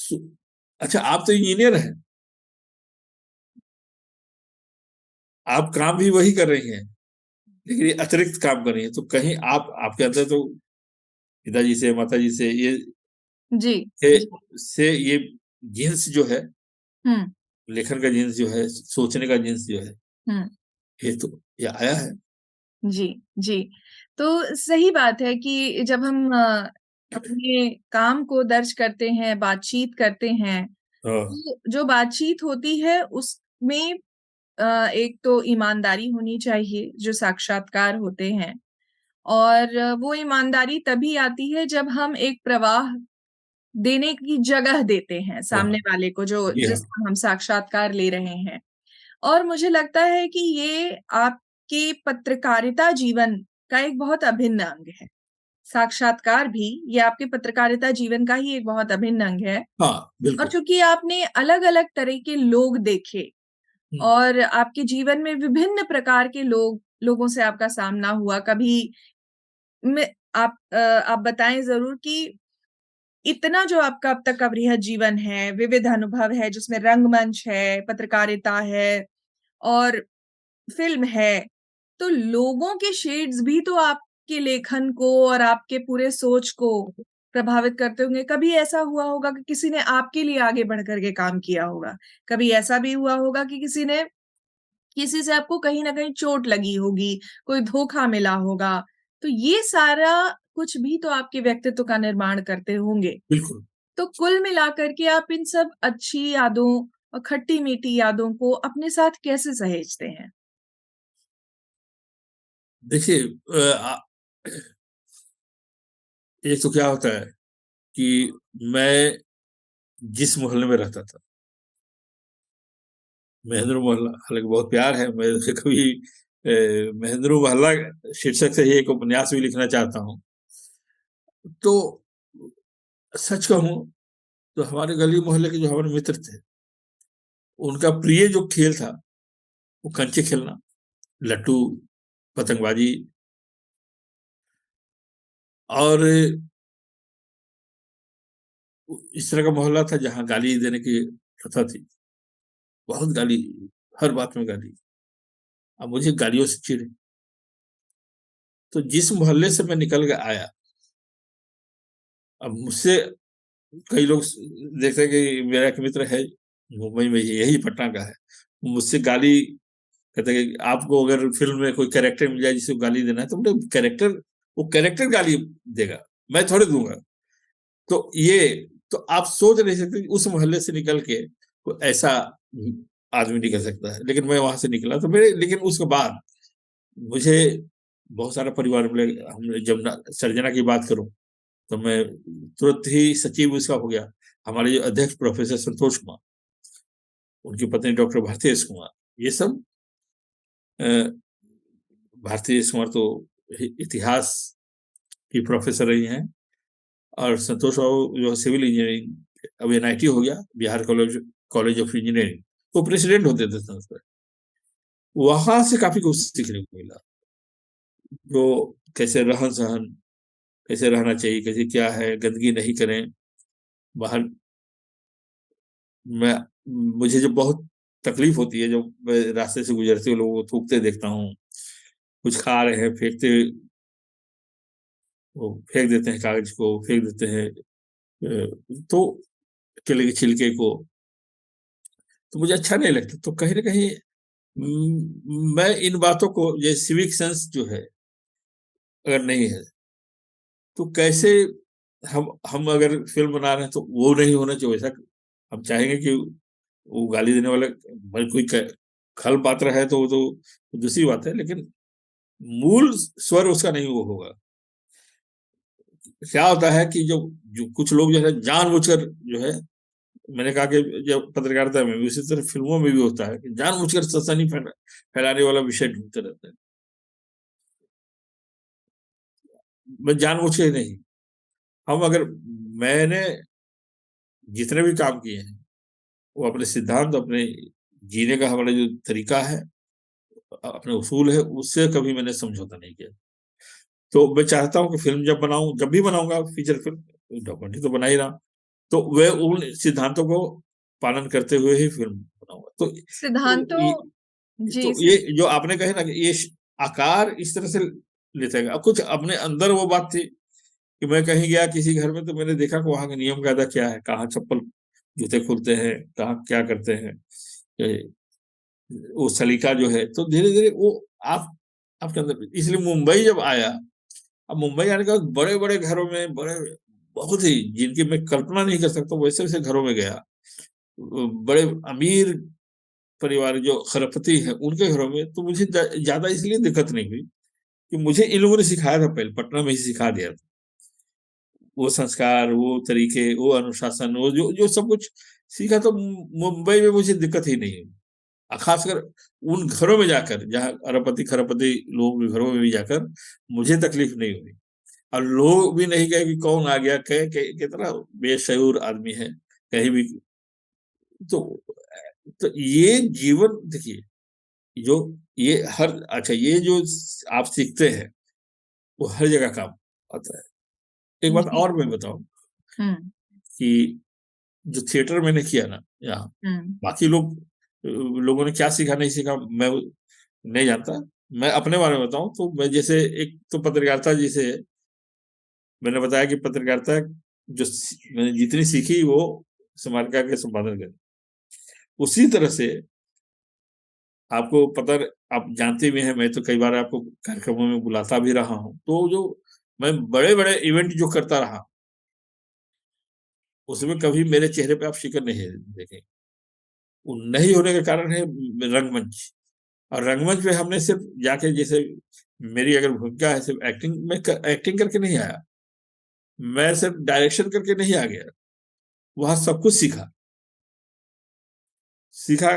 अच्छा, आप तो इंजीनियर हैं, आप काम भी वही कर रही हैं, लेकिन ये अतिरिक्त काम कर रही हैं, तो कहीं आप, आपके अंदर तो पिताजी से, माताजी से, जी, ये जी। ये जीन्स जो है, हुँ, लेखन का जीन्स जो है, सोचने का जीन्स जो है, हुँ। ये आया है। जी, जी। तो सही बात है कि जब हम अपने काम को दर्ज करते हैं, बातचीत करते हैं, हाँ, तो जो बातचीत होती है उसमें एक तो ईमानदारी होनी चाहिए, जो साक्षात्कार होते हैं, और वो ईमानदारी तभी आती है जब हम एक प्रवाह देने की जगह देते हैं हाँ, सामने वाले को, जो जी हाँ, जिसका हम साक्षात्कार ले रहे हैं। और मुझे लगता है कि ये आपके पत्रकारिता जीवन का एक बहुत अभिन्न अंग है। साक्षात्कार भी ये आपके पत्रकारिता जीवन का ही एक बहुत अभिन्न अंग है। हाँ, और बिल्कुल। चूँकि आपने अलग-अलग तरह के लोग देखे हम्म, और आपके जीवन में विभिन्न प्रकार के लोगों से आपका सामना हुआ, कभी में आप बताएँ ज़रूर कि इतना जो आपका अब तक का वृहद जीवन है, विविध अनुभव है, जिसमें रंगमंच है, पत्रकारिता है और फ़िल्म है, तो लोगों के शेड्स भी तो आपके लेखन को और आपके पूरे सोच को प्रभावित करते होंगे। कभी ऐसा हुआ होगा कि किसी ने आपके लिए आगे बढ़ कर के काम किया होगा। कभी ऐसा भी हुआ होगा कि किसी से आपको कहीं न कहीं चोट लगी होगी, कोई धोखा मिला होगा। तो ये सारा कुछ भी तो आपके व्यक्तित्व का निर्माण करते होंगे। बिल्कुल। तो कुल मिलाकर के आप इन सब अच्छी यादों और खट्टी-मीठी यादों को अपने साथ कैसे सहेजते हैं? देखिए, एक तो क्या होता है कि मैं जिस मोहल्ले में रहता था, महेंद्र मोहल्ला, हालांकि बहुत प्यार है, मैं कभी महेंद्र मोहल्ला शीर्षक से ही एक उपन्यास भी लिखना चाहता हूँ। तो सच कहूँ तो हमारे गली मोहल्ले के जो हमारे मित्र थे, उनका प्रिय जो खेल था वो कंचे खेलना, लट्टू, पतंगबाजी, और इस तरह का मोहल्ला था जहाँ गाली देने की प्रथा थी, बहुत गाली, हर बात में गाली। अब मुझे गालियों से चिढ़, तो जिस मोहल्ले से मैं निकल के आया, अब मुझसे कई लोग देखते हैं कि मेरा एक मित्र है मुंबई में, यही पटना का है, मुझसे गाली कहते हैं कि आपको अगर फिल्म में कोई कैरेक्टर मिल जाए जिसको गाली देना है, तो बोले कैरेक्टर, वो कैरेक्टर गाली देगा, मैं थोड़े दूंगा। तो ये, तो आप सोच नहीं सकते उस मोहल्ले से निकल के कोई ऐसा आदमी निकल सकता है, लेकिन मैं वहां से निकला तो मेरे, लेकिन उसके बाद मुझे बहुत सारा परिवार मिले। हम जब सर्जना की बात करूं तो मैं तुरंत ही सचिव उसका हो गया। हमारे जो अध्यक्ष प्रोफेसर संतोष कुमार, उनकी पत्नी डॉक्टर भारती एस कुमार, ये सब भारती एस कुमार तो इतिहास की प्रोफेसर रही हैं, और संतोष बाबू जो सिविल इंजीनियरिंग, अब एनआईटी हो गया, Bihar college college of engineering, वो प्रेसिडेंट होते थे संस्था। वहां से काफी कुछ सीखने को मिला, जो कैसे रहन सहन, कैसे रहना चाहिए, कैसे क्या है, गंदगी नहीं करें बाहर। मैं मुझे जो बहुत तकलीफ होती है जब मैं रास्ते से गुजरते हुए लोगों को थूकते देखता हूँ, कुछ खा रहे हैं फेंकते, वो फेंक देते हैं, कागज को फेंक देते हैं, तो केले के छिलके को, तो मुझे अच्छा नहीं लगता। तो कहीं ना कहीं मैं इन बातों को, ये सिविक सेंस जो है अगर नहीं है तो कैसे, हम अगर फिल्म बना रहे हैं तो वो नहीं होना चाहिए वैसा। हम चाहेंगे कि वो गाली देने वाला भाई कोई खल पात्र है तो वो तो दूसरी बात है, लेकिन मूल स्वर उसका नहीं वो होगा। क्या होता है कि जो जो कुछ लोग जो है जानबूझकर जो है, मैंने कहा कि जब पत्रकारिता में भी उसी तरह फिल्मों में भी होता है कि जानबूझकर सनसनी फैलाने वाला विषय ढूंढते रहते हैं। मैं जानबूझ के नहीं, हम अगर, मैंने जितने भी काम किए हैं वो अपने सिद्धांत, अपने जीने का हमारा जो तरीका है, अपने उसूल है, उससे कभी मैंने समझौता नहीं किया। तो मैं चाहता हूँ कि फिल्म जब बनाऊं, जब भी बनाऊंगा फीचर फिल्म, डॉक्यूमेंट्री तो बना ही रहा, तो वह उन सिद्धांतों को पालन करते हुए ही फिल्म बनाऊंगा। सिद्धांतों, जी, तो ये जो आपने कहे ना कि ये आकार इस तरह से लेता है, अब कुछ अपने अंदर वो बात थी कि मैं कहीं गया किसी घर में तो मैंने देखा कि वहां का नियम कायदा क्या है, कहाँ चप्पल जूते खुलते हैं, कहाँ क्या करते हैं, वो सलीका जो है, तो धीरे धीरे वो आप आपके अंदर, इसलिए मुंबई जब आया, अब मुंबई आने के बाद बड़े बड़े घरों में, बड़े बहुत ही जिनकी मैं कल्पना नहीं कर सकता वैसे वैसे घरों में गया, बड़े अमीर परिवार जो खरपति है उनके घरों में, तो मुझे ज्यादा इसलिए दिक्कत नहीं हुई कि मुझे इन लोगों ने सिखाया था, पहले पटना में ही सिखा दिया था, वो संस्कार, वो तरीके, वो अनुशासन, वो जो जो सब कुछ सीखा, तो मुंबई में मुझे दिक्कत ही नहीं हुई। खासकर उन घरों में जाकर जहाँ अरबपति खरबपति लोग के घरों में भी जाकर मुझे तकलीफ नहीं हुई, और लोग भी नहीं कहे कि कौन आ गया, कहे कितना बेशऊर आदमी है कहीं भी। तो तो ये जीवन देखिए, जो ये हर, अच्छा ये जो आप सीखते हैं वो हर जगह काम आता है। एक बात जी। और मैं बताऊं हम्म। कि जो थिएटर मैंने किया ना यहाँ, हम्म। बाकी लोगों ने क्या सीखा नहीं सीखा मैं नहीं जानता। मैं अपने बारे में बताऊं तो मैं जैसे, एक तो पत्रकारिता, जैसे मैंने बताया कि पत्रकारिता जो मैंने जितनी सीखी वो स्मारिका के संपादन कर, उसी तरह से आपको पता, आप जानते भी हैं, मैं तो कई बार आपको कार्यक्रमों में बुलाता भी रहा हूं, तो जो मैं बड़े बड़े इवेंट जो करता रहा उसमें कभी मेरे चेहरे पे आप शिकन नहीं देखेंगे। वो नहीं होने का कारण है रंगमंच। और रंगमंच पे हमने सिर्फ जाके, जैसे मेरी अगर भूमिका है सिर्फ एक्टिंग में एक्टिंग करके नहीं आया, मैं सिर्फ डायरेक्शन करके नहीं आ गया, वहां सब कुछ सीखा। सीखा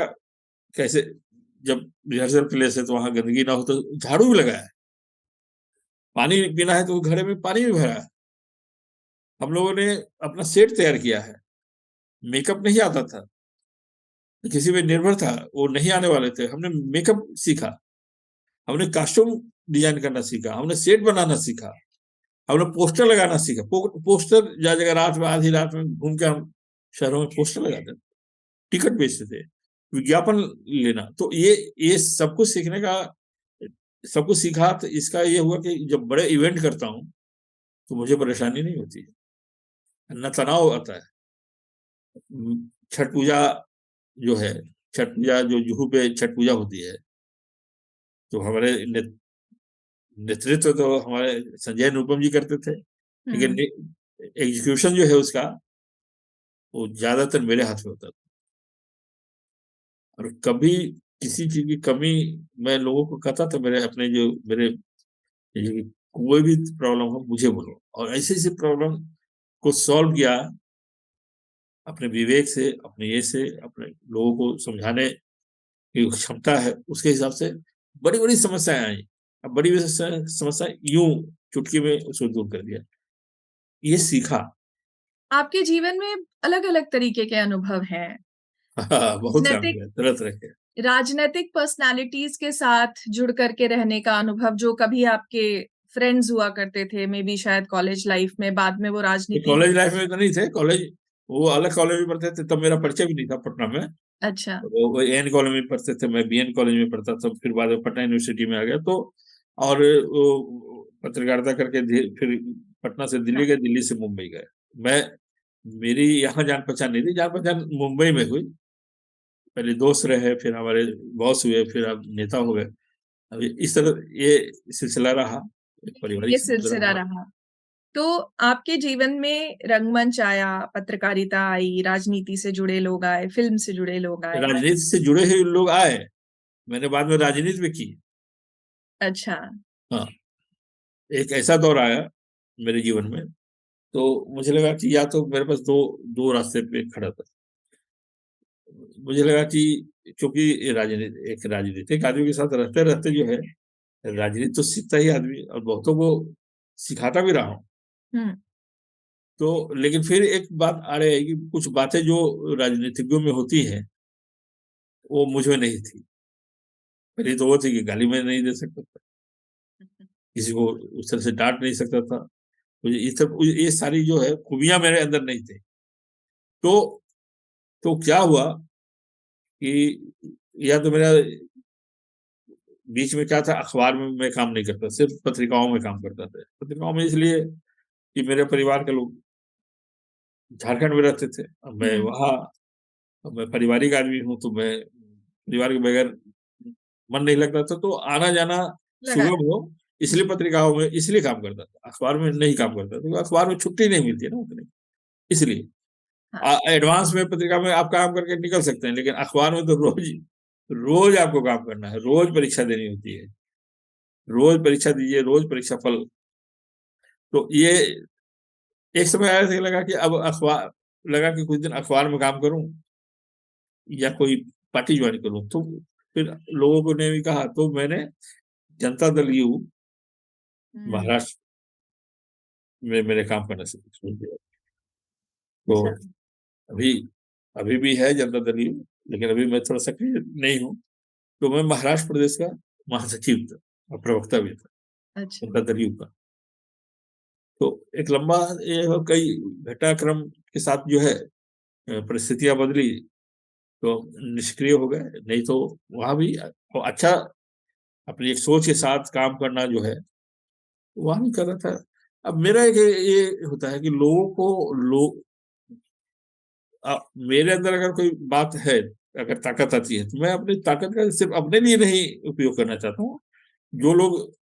कैसे, जब रिहर्सल प्लेस है तो वहां गंदगी ना हो तो झाड़ू भी लगाया है, पानी पीना है तो घड़े में पानी भी भरा है, हम लोगों ने अपना सेट तैयार किया है। मेकअप नहीं आता था, किसी पे निर्भर था, वो नहीं आने वाले थे, हमने मेकअप सीखा, हमने कॉस्ट्यूम डिजाइन करना सीखा, हमने सेट बनाना सीखा, हमने पोस्टर लगाना सीखा। पोस्टर जगह जगह रात में, आधी रात में घूम के हम शहरों में पोस्टर लगाते थे, टिकट बेचते थे, विज्ञापन लेना। तो ये सब कुछ सीखने का, सब कुछ सीखा, तो इसका ये हुआ कि जब बड़े इवेंट करता हूँ तो मुझे परेशानी नहीं होती है, न तनाव आता है। छठ पूजा जो है, छठ पूजा जो जुहू पे छठ पूजा होती है, तो हमारे नेतृत्व तो हमारे संजय अनुपम जी करते थे, लेकिन हम्म। एग्जीक्यूशन जो है उसका वो ज्यादातर मेरे हाथ में होता था। और कभी किसी चीज की कमी, मैं लोगों को कहता था, मेरे अपने जो मेरे ये कोई भी प्रॉब्लम हो मुझे बोलो, और ऐसे ऐसे प्रॉब्लम को सॉल्व किया अपने विवेक से, अपने ये से, अपने लोगों को समझाने की क्षमता है, उसके हिसाब से बड़ी बड़ी समस्याएं आई। अब बड़ी बड़ी समस्या यूं चुटकी में उसको दूर कर दिया, ये सीखा। आपके जीवन में अलग-अलग तरीके के अनुभव हैं। बहुत काम राजनैतिक किया तरह तरह के। राजनैतिक पर्सनैलिटीज़ के साथ जुड़ कर के रहने का अनुभव, जो कभी आपके फ्रेंड्स हुआ करते थे, मे बी शायद कॉलेज लाइफ में, बाद में वो राजनीति में। कॉलेज लाइफ में तो नहीं थे, कॉलेज वो अलग कॉलेज में पढ़ते थे, तब मेरा परिचय भी नहीं था पटना में। अच्छा। वो एन कॉलेज में पढ़ते थे, मैं बीएन कॉलेज में पढ़ता था, फिर बाद में पटना यूनिवर्सिटी में आ गया। तो और वो पत्रकारिता करके फिर पटना से दिल्ली हाँ। गए, दिल्ली से मुंबई गए। मैं मेरी यहाँ जान पहचान नहीं थी, जान पहचान मुंबई में हुई। पहले दोस्त रहे, फिर हमारे बॉस हुए, फिर अब नेता हो गए। अभी इस तरह ये सिलसिला रहा, एक ये पारिवारिक सिलसिला सिलसिला रहा। रहा। तो आपके जीवन में रंगमंच आया, पत्रकारिता आई, राजनीति से जुड़े लोग आए, फिल्म से जुड़े लोग आए। राजनीति से जुड़े हुए लोग आए, मैंने बाद में राजनीति भी की। अच्छा। हाँ, एक ऐसा दौर आया मेरे जीवन में, तो मुझे लगा कि या तो मेरे पास दो दो रास्ते पे खड़ा था। मुझे लगा कि क्योंकि ये राजनीति, एक राजनीतिक आदमी के साथ रहते रहते जो है, राजनीति तो सीखता ही आदमी, और बहुतों को सिखाता भी रहा हूँ। हम्म। तो लेकिन फिर एक बात आ रही है कि कुछ बातें जो राजनीतिज्ञों में होती हैं वो मुझ में नहीं थी। पहले तो वो थी कि गाली मैं नहीं दे सकता था, किसी को उस तरह से डांट नहीं सकता था, मुझे ये सब, ये सारी जो है खूबियां मेरे अंदर नहीं थी। तो क्या हुआ कि या तो मेरा बीच में क्या था, अखबार में मैं काम नहीं करता, सिर्फ पत्रिकाओं में काम करता था। पत्रिकाओं में इसलिए कि मेरे परिवार के लोग झारखंड में रहते थे, अब मैं हम्म। वहाँ, अब मैं पारिवारिक आदमी हूँ, तो मैं परिवार के बगैर मन नहीं लगता था, तो आना जाना लगा। सुगम हो, इसलिए पत्रिकाओं में इसलिए काम करता था, अखबार में नहीं काम करता था, क्योंकि अखबार में छुट्टी नहीं मिलती है ना उतनी, इसलिए। हाँ। एडवांस में पत्रिका में आप काम करके निकल सकते हैं, लेकिन अखबार में तो रोज रोज आपको काम करना है, रोज परीक्षा देनी होती है, रोज परीक्षा दीजिए, रोज परीक्षा फल। तो ये एक समय आया था, लगा कि अब अखबार, लगा कि कुछ दिन अखबार में काम करूं या कोई पार्टी ज्वाइन करूं। तो फिर लोगों को ने भी कहा, तो मैंने जनता दल यू हम्म। महाराष्ट्र में मेरे काम करना शुरू किया। तो अच्छा। अभी अभी भी है जनता दल यू, लेकिन अभी मैं थोड़ा सक्रिय नहीं हूँ। तो मैं महाराष्ट्र प्रदेश का महासचिव था और प्रवक्ता भी था अच्छा। जनता दल यू का। तो एक लंबा ये कई घटनाक्रम के साथ जो है परिस्थितियां बदली, तो निष्क्रिय हो गए। नहीं तो वहां भी अच्छा, अपनी एक सोच के साथ काम करना जो है वहां भी कर रहा था। अब मेरा एक ये होता है कि लोगों को लोग, मेरे अंदर अगर कोई बात है, अगर ताकत आती है, तो मैं अपनी ताकत का सिर्फ अपने लिए नहीं उपयोग करना चाहता हूँ। जो लोग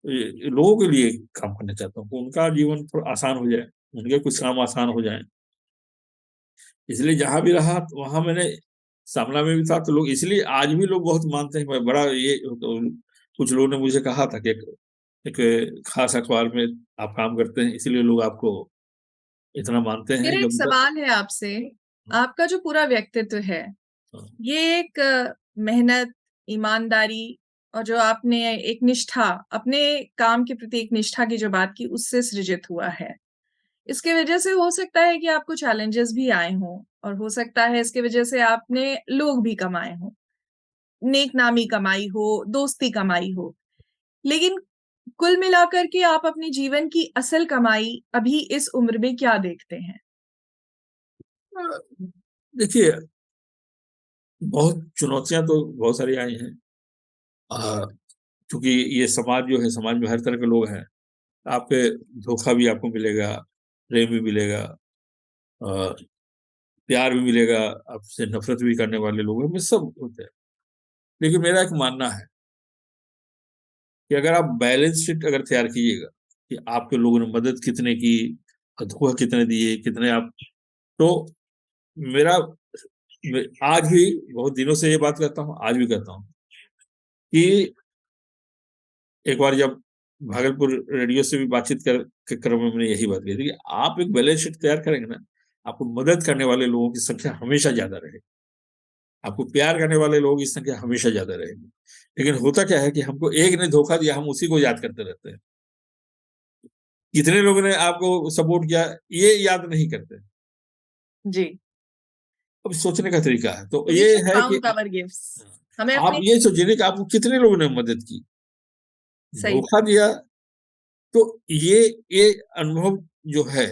लोगों के लिए काम करना चाहता हूँ, उनका जीवन थोड़ा आसान हो जाए, उनके कुछ काम आसान हो जाए। इसलिए जहां भी रहा वहां मैंने, सामना में भी था, तो लोग इसलिए आज भी लोग बहुत मानते हैं। मैं बड़ा ये तो, कुछ लोगों ने मुझे कहा था कि एक खास अखबार में आप काम करते हैं, इसलिए लोग आपको इतना मानते हैं, मेरा एक जब सवाल है आपसे। आपका जो पूरा व्यक्तित्व है, ये एक मेहनत, ईमानदारी, और जो आपने एक निष्ठा, अपने काम के प्रति एक निष्ठा की जो बात की, उससे सृजित हुआ है। इसके वजह से हो सकता है कि आपको चैलेंजेस भी आए हों, और हो सकता है इसके वजह से आपने लोग भी कमाए हों, नेक नामी कमाई हो, दोस्ती कमाई हो। लेकिन कुल मिलाकर के आप अपने जीवन की असल कमाई अभी इस उम्र में क्या देखते हैं? देखिए, बहुत चुनौतियां तो बहुत सारी आई हैं। क्योंकि ये समाज जो है, समाज में हर तरह के लोग हैं। आपके धोखा भी आपको मिलेगा, प्रेम भी मिलेगा, अ, प्यार भी मिलेगा, आपसे नफरत भी करने वाले लोग हैं, सब होते हैं। लेकिन मेरा एक मानना है कि अगर आप बैलेंस शीट अगर तैयार कीजिएगा कि आपके लोगों ने मदद कितने की, धोखा कितने दिए, कितने आप, तो मेरा आज भी बहुत दिनों से ये बात करता हूँ, आज भी कहता हूँ कि एक बार जब भागलपुर रेडियो से भी बातचीत के क्रम में मैंने यही बात कही थी कि आप एक बैलेंस शीट तैयार करेंगे ना, आपको मदद करने वाले लोगों की संख्या हमेशा ज्यादा रहेगी, आपको प्यार करने वाले लोगों की संख्या हमेशा ज्यादा रहेगी। लेकिन होता क्या है कि हमको एक ने धोखा दिया, हम उसी को याद करते रहते हैं। कितने लोगों ने आपको सपोर्ट किया ये याद नहीं करते। जी। अब सोचने का तरीका है तो वी ये शुड है कि काउंट आवर गिफ्ट्स। हमें आप अपने ये सोचिए कि आपको कितने लोगों ने मदद की, सही धोखा दिया। तो ये अनुभव जो है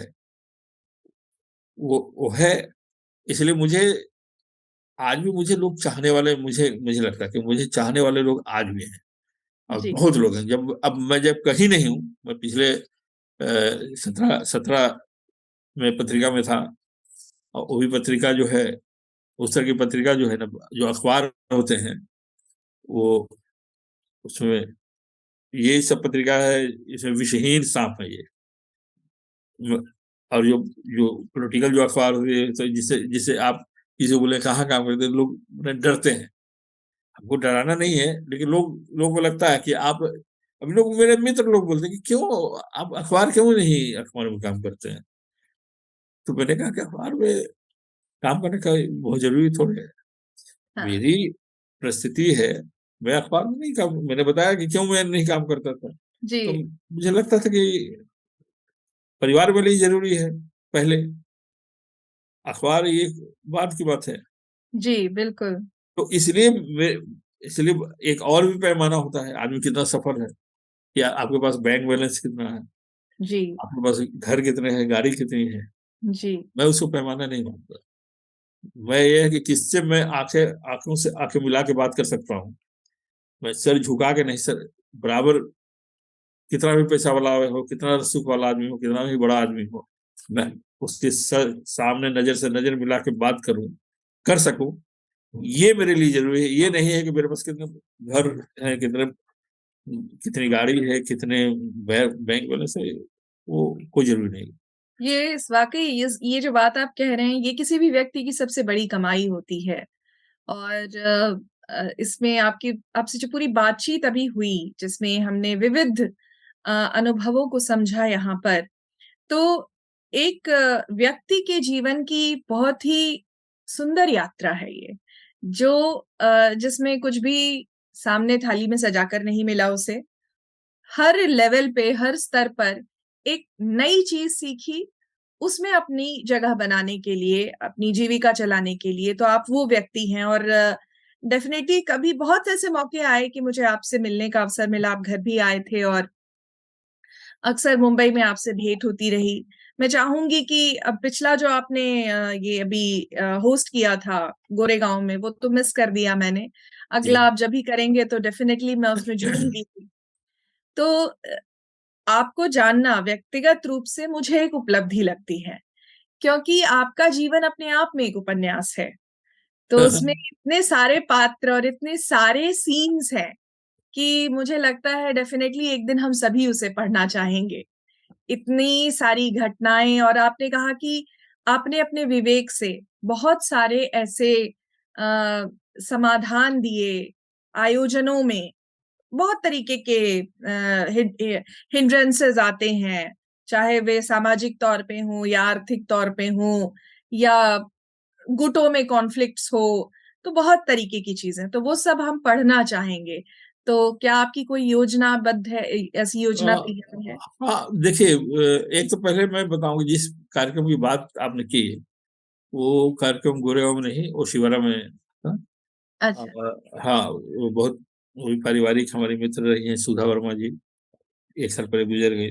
वो है। इसलिए मुझे आज भी मुझे लोग चाहने वाले, मुझे मुझे लगता है कि मुझे चाहने वाले लोग आज भी हैं, और जी। बहुत लोग हैं। जब कहीं नहीं हूँ, मैं पिछले 17 में पत्रिका में था, और वो भी पत्रिका जो है, उस तरह की पत्रिका जो है ना, जो अखबार होते हैं वो, उसमें ये सब पत्रिका है, इसमें विषहीन सांप है ये। और जो जो पॉलिटिकल जो अखबार होते हैं, तो जिसे जिसे आप किसी को बोले कहाँ काम करते हैं, लोग डरते हैं। हमको डराना नहीं है, लेकिन लोगों को लगता है कि आप, अभी लोग, मेरे मित्र लोग बोलते हैं कि क्यों आप अखबार क्यों नहीं अखबार में काम करते हैं। तो मैंने कहा कि अखबार में काम करने का बहुत जरूरी थोड़ी है। हाँ। मेरी परिस्थिति है, मैं अखबार में नहीं काम, मैंने बताया कि क्यों मैं नहीं काम करता था। तो जी। मुझे लगता था कि परिवार के लिए जरूरी है पहले, अखबार ये बात की बात है। जी, बिल्कुल। तो इसलिए एक और भी पैमाना होता है, आदमी कितना सफल है, कि आपके पास बैंक बैलेंस कितना है, जी। आपके पास घर कितने हैं, गाड़ी कितनी है। जी। मैं उसको पैमाना नहीं मानता। मैं ये है कि किससे मैं आंखों से आंखें मिला के बात कर सकता हूँ, मैं सर झुका के नहीं, सर बराबर, कितना भी पैसा वाला हो, कितना सुख वाला आदमी हो, कितना भी बड़ा आदमी हो, मैं उसके सर सामने नजर से नजर मिला के बात करूं, कर सकूं, ये मेरे लिए जरूरी है। ये नहीं है कि मेरे पास कितने घर है, कितनी गाड़ी है, कितने बैंक बैलेंस है, वो कोई जरूरी नहीं। ये इस वाक़ई ये जो बात आप कह रहे हैं, ये किसी भी व्यक्ति की सबसे बड़ी कमाई होती है। और इसमें आपकी आपसे जो पूरी बातचीत अभी हुई, जिसमें हमने विविध अनुभवों को समझा यहाँ पर, तो एक व्यक्ति के जीवन की बहुत ही सुंदर यात्रा है ये, जो जिसमें कुछ भी सामने थाली में सजाकर नहीं मिला उसे। हर लेवल पे, हर स्तर पर एक नई चीज़ सीखी, उसमें अपनी जगह बनाने के लिए, अपनी जीविका चलाने के लिए, तो आप वो व्यक्ति हैं। और डेफ़िनेटली कभी बहुत ऐसे मौके आए कि मुझे आपसे मिलने का अवसर मिला, आप घर भी आए थे और अक्सर मुंबई में आपसे भेंट होती रही। मैं चाहूँगी कि अब पिछला जो आपने ये अभी होस्ट किया था गोरेगाँव में, वो तो मिस कर दिया मैंने। जी। अगला आप जब भी करेंगे तो डेफ़िनेटली मैं उसमें जुड़ूँगी। तो आपको जानना व्यक्तिगत रूप से मुझे एक उपलब्धि लगती है, क्योंकि आपका जीवन अपने आप में एक उपन्यास है। तो उसमें इतने सारे पात्र और इतने सारे सीन्स हैं कि मुझे लगता है डेफ़िनेटली एक दिन हम सभी उसे पढ़ना चाहेंगे। इतनी सारी घटनाएँ, और आपने कहा कि आपने अपने विवेक से बहुत सारे ऐसे समाधान दिए, आयोजनों में बहुत तरीके के हिंड्रेंसेस आते हैं, चाहे वे सामाजिक तौर पे हों या आर्थिक तौर पे हों या गुटों में कॉन्फ्लिक्ट्स हो, तो बहुत तरीके की चीज़ें, तो वो सब हम पढ़ना चाहेंगे। तो क्या आपकी कोई योजनाबद्ध है, ऐसी योजना तैयार है? हाँ, देखिए, एक तो पहले मैं बताऊंगी, जिस कार्यक्रम की बात आपने की, वो कार्यक्रम गोरेगांव में नहीं, वो शिवारा में था। अच्छा। हाँ, वो भी पारिवारिक हमारी मित्र रही हैं, सुधा वर्मा जी, एक साल पहले गुजर गए।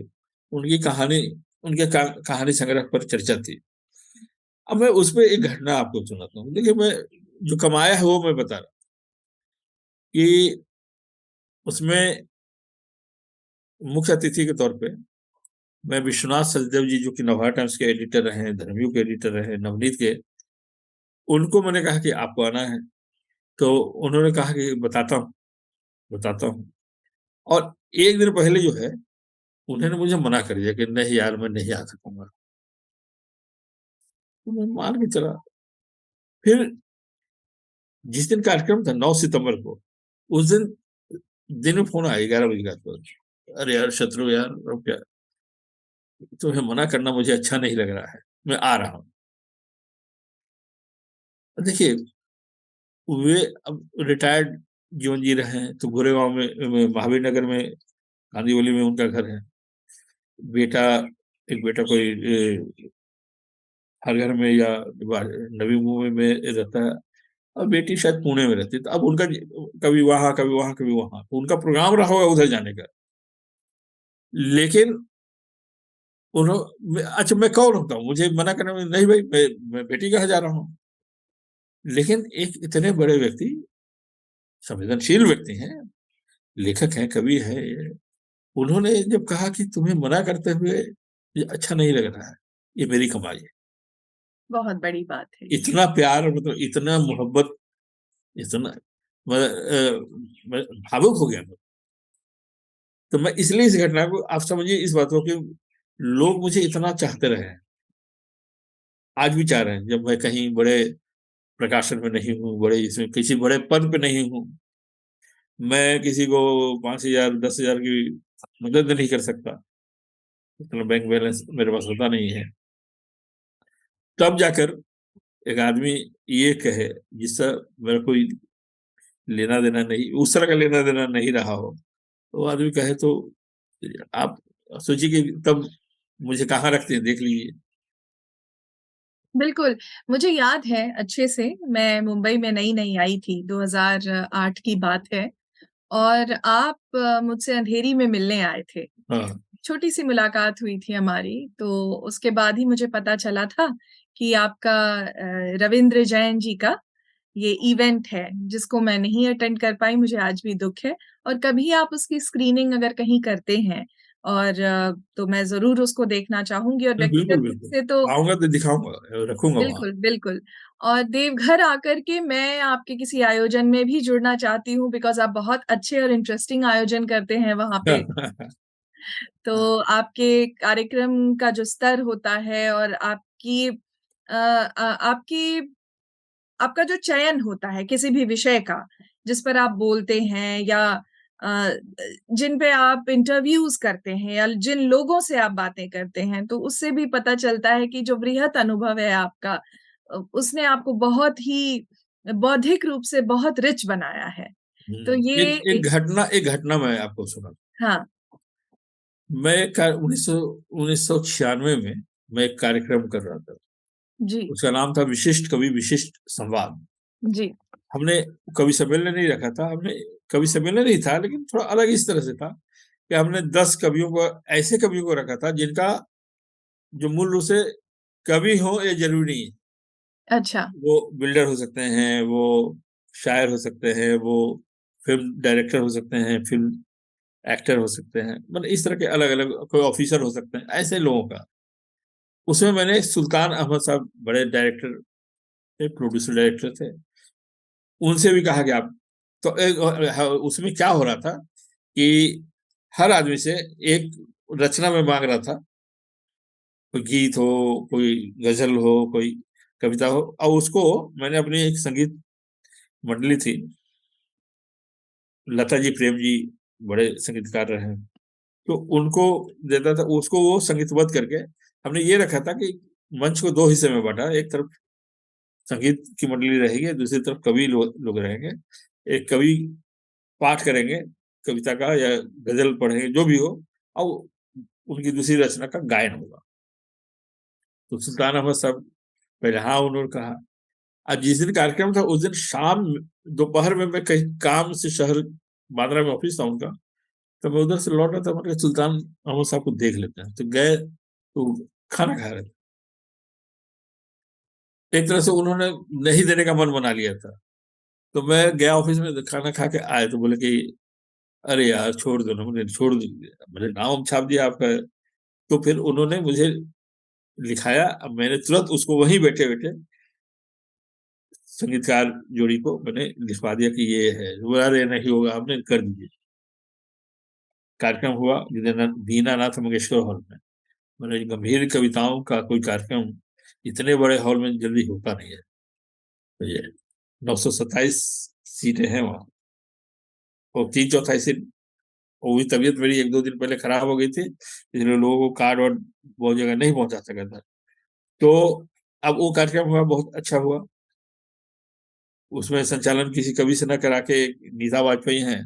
उनकी कहानी, कहानी संग्रह पर चर्चा थी। अब मैं उसमें एक घटना आपको सुनाता हूँ। देखिए, मैं जो कमाया है वो मैं बता रहा हूँ कि उसमें मुख्य अतिथि के तौर पे मैं विश्वनाथ सचदेव जी, जो कि नवभारत टाइम्स के एडिटर रहे हैं, धर्मियों के एडिटर रहे हैं, नवनीत के, उनको मैंने कहा कि आपको आना है। तो उन्होंने कहा कि बताता हूँ। और एक दिन पहले जो है, उन्होंने मुझे मना कर दिया कि नहीं यार, मैं नहीं आ सकूंगा। तो मैं मान के चला। फिर जिस दिन कार्यक्रम था 9 सितंबर को, उस दिन में फोन आया 11 बजे के आसपास, अरे यार शत्रु यार, अब क्या, तुम्हें मना करना मुझे अच्छा नहीं लग रहा है, मैं आ रहा हूँ। देखिए, वे अब रिटायर्ड जीवन जी रहे हैं, तो गोरेगांव में महावीर नगर में गांधीवली में उनका घर है। बेटा, एक बेटा कोई हर घर में या नवी मुंबई में रहता है, और बेटी शायद पुणे में रहती है। तो अब उनका कभी वहां कभी वहां कभी वहां, तो उनका प्रोग्राम रहा होगा उधर जाने का। लेकिन उन्होंने, अच्छा मैं कौन होता हूँ मुझे मना करने में, नहीं भाई मैं बेटी कहाँ जा रहा हूँ। लेकिन एक इतने बड़े व्यक्ति, संवेदनशील व्यक्ति हैं, लेखक हैं, कवि हैं, उन्होंने जब कहा कि तुम्हें मना करते हुए ये अच्छा नहीं लग रहा है, ये मेरी कमाई है। बहुत बड़ी बात है ये। इतना प्यार, मतलब इतना मोहब्बत, इतना मैं भावुक हो गया मैं। तो मैं इसलिए इस घटना को, आप समझिए इस बात को, कि लोग मुझे इतना चाहते रहे हैं, आज भी चाह रहे हैं, जब मैं कहीं बड़े प्रकाशन में नहीं हूँ, बड़े इसमें किसी बड़े पद पे नहीं हूँ, मैं किसी को 5,000 10,000 की मदद नहीं कर सकता, इतना बैंक बैलेंस मेरे पास होता नहीं है, तब जाकर एक आदमी ये कहे, जिससे मेरा कोई लेना देना नहीं, उस तरह का लेना देना नहीं रहा हो, तो वो आदमी कहे, तो आप सोचिए कि तब मुझे कहाँ रखते हैं, देख लीजिए। बिल्कुल, मुझे याद है अच्छे से, मैं मुंबई में नई-नई आई थी, 2008 की बात है और आप मुझसे अंधेरी में मिलने आए थे। हाँ। छोटी-सी मुलाकात हुई थी हमारी, तो उसके बाद ही मुझे पता चला था कि आपका रविंद्र जैन जी का ये इवेंट है, जिसको मैं नहीं अटेंड कर पाई, मुझे आज भी दुःख है और कभी आप उसकी स्क्रीनिंग अगर कहीं करते हैं और तो मैं ज़रूर उसको देखना चाहूँगी और बिल्कुल व्यक्तिगत रूप बिल्कुल, से तो आऊंगा तो दिखाऊंगा, रखूंगा वहां। बिल्कुल, बिल्कुल। और देवघर आकर के मैं आपके किसी आयोजन में भी जुड़ना चाहती हूँ बिकॉज़ आप बहुत अच्छे और इंटरेस्टिंग आयोजन करते हैं वहाँ पे। तो आपके कार्यक्रम का जो स्तर होता है और आपकी आपका जो चयन होता है किसी भी विषय का, जिस पर आप बोलते हैं या अ, जिन पे आप इंटरव्यूज़ करते हैं या जिन लोगों से आप बातें करते हैं, तो उससे भी पता चलता है कि जो वृहत अनुभव है आपका उसने आपको बहुत ही बौद्धिक रूप से बहुत रिच बनाया है। तो ये एक एक एक घटना एक घटना मैं आपको सुना। हाँ, मैं 1996 में मैं एक कार्यक्रम कर रहा था, जी, उसका नाम था विशिष्ट कवि विशिष्ट संवाद। जी, हमने कवि सम्मेलन नहीं रखा था, हमने कवि सम्मेलन ही था, लेकिन थोड़ा अलग इस तरह से था कि हमने 10 कवियों को, ऐसे कवियों को रखा था जिनका, जो मूल रूप से कवि हो ये जरूरी नहीं है। अच्छा, वो बिल्डर हो सकते हैं, वो शायर हो सकते हैं, वो फिल्म डायरेक्टर हो सकते हैं, फिल्म एक्टर हो सकते हैं, मतलब इस तरह के अलग अलग, कोई ऑफिसर हो सकते हैं, ऐसे लोगों का। उसमें मैंने सुल्तान अहमद साहब, बड़े डायरेक्टर थे, प्रोड्यूसर डायरेक्टर थे, उनसे भी कहा कि आप, तो उसमें क्या हो रहा था कि हर आदमी से एक रचना में मांग रहा था, कोई गीत हो, कोई गजल हो, कोई कविता हो, और उसको मैंने अपनी एक संगीत मंडली थी, लता जी प्रेम जी बड़े संगीतकार रहे हैं, तो उनको देता था, उसको वो संगीतबद्ध करके हमने ये रखा था कि मंच को 2 हिस्से में बांटा, एक तरफ संगीत की मंडली रहेगी, दूसरी तरफ कवि लोग रहेंगे। एक कवि पाठ करेंगे कविता का या गजल पढ़ेंगे, जो भी हो, और उनकी दूसरी रचना का गायन होगा। तो सुल्तान अहमद साहब पहले हाँ उन्होंने कहा। आज जिस दिन कार्यक्रम था, उस दिन शाम दोपहर में मैं कहीं काम से शहर, बांद्रा में ऑफिस था उनका, तो मैं उधर से लौट रहा था, मैंने कहा सुल्तान अहमद साहब को देख लेते हैं, तो गए, तो खाना खा रहे थे। एक तरह से उन्होंने नहीं देने का मन बना लिया था, तो मैं गया ऑफिस में, खाना खा के आए, तो बोले कि अरे यार छोड़ दो ना, मैंने छोड़ दिया, मैंने नाम छाप दिया आपका। तो फिर उन्होंने मुझे लिखाया, अब मैंने तुरंत उसको वहीं बैठे बैठे संगीतकार जोड़ी को मैंने लिखवा दिया कि ये है, वो अरे नहीं होगा, आपने कर दीजिए। कार्यक्रम हुआ दीनानाथ मंगेशकर हॉल में। मैंने गंभीर कविताओं का कोई कार्यक्रम इतने बड़े हॉल में जल्दी होता नहीं है, तो ये 927 सीटें हैं वहां, और 3/4 सीट, वो भी तबीयत मेरी 1-2 दिन पहले खराब हो गई थी, इसलिए लोगों को कार्ड और बहुत जगह नहीं पहुंचा सका था। तो अब वो कार्यक्रम हुआ, बहुत अच्छा हुआ। उसमें संचालन किसी कवि से न करा के नीता वाजपेयी हैं,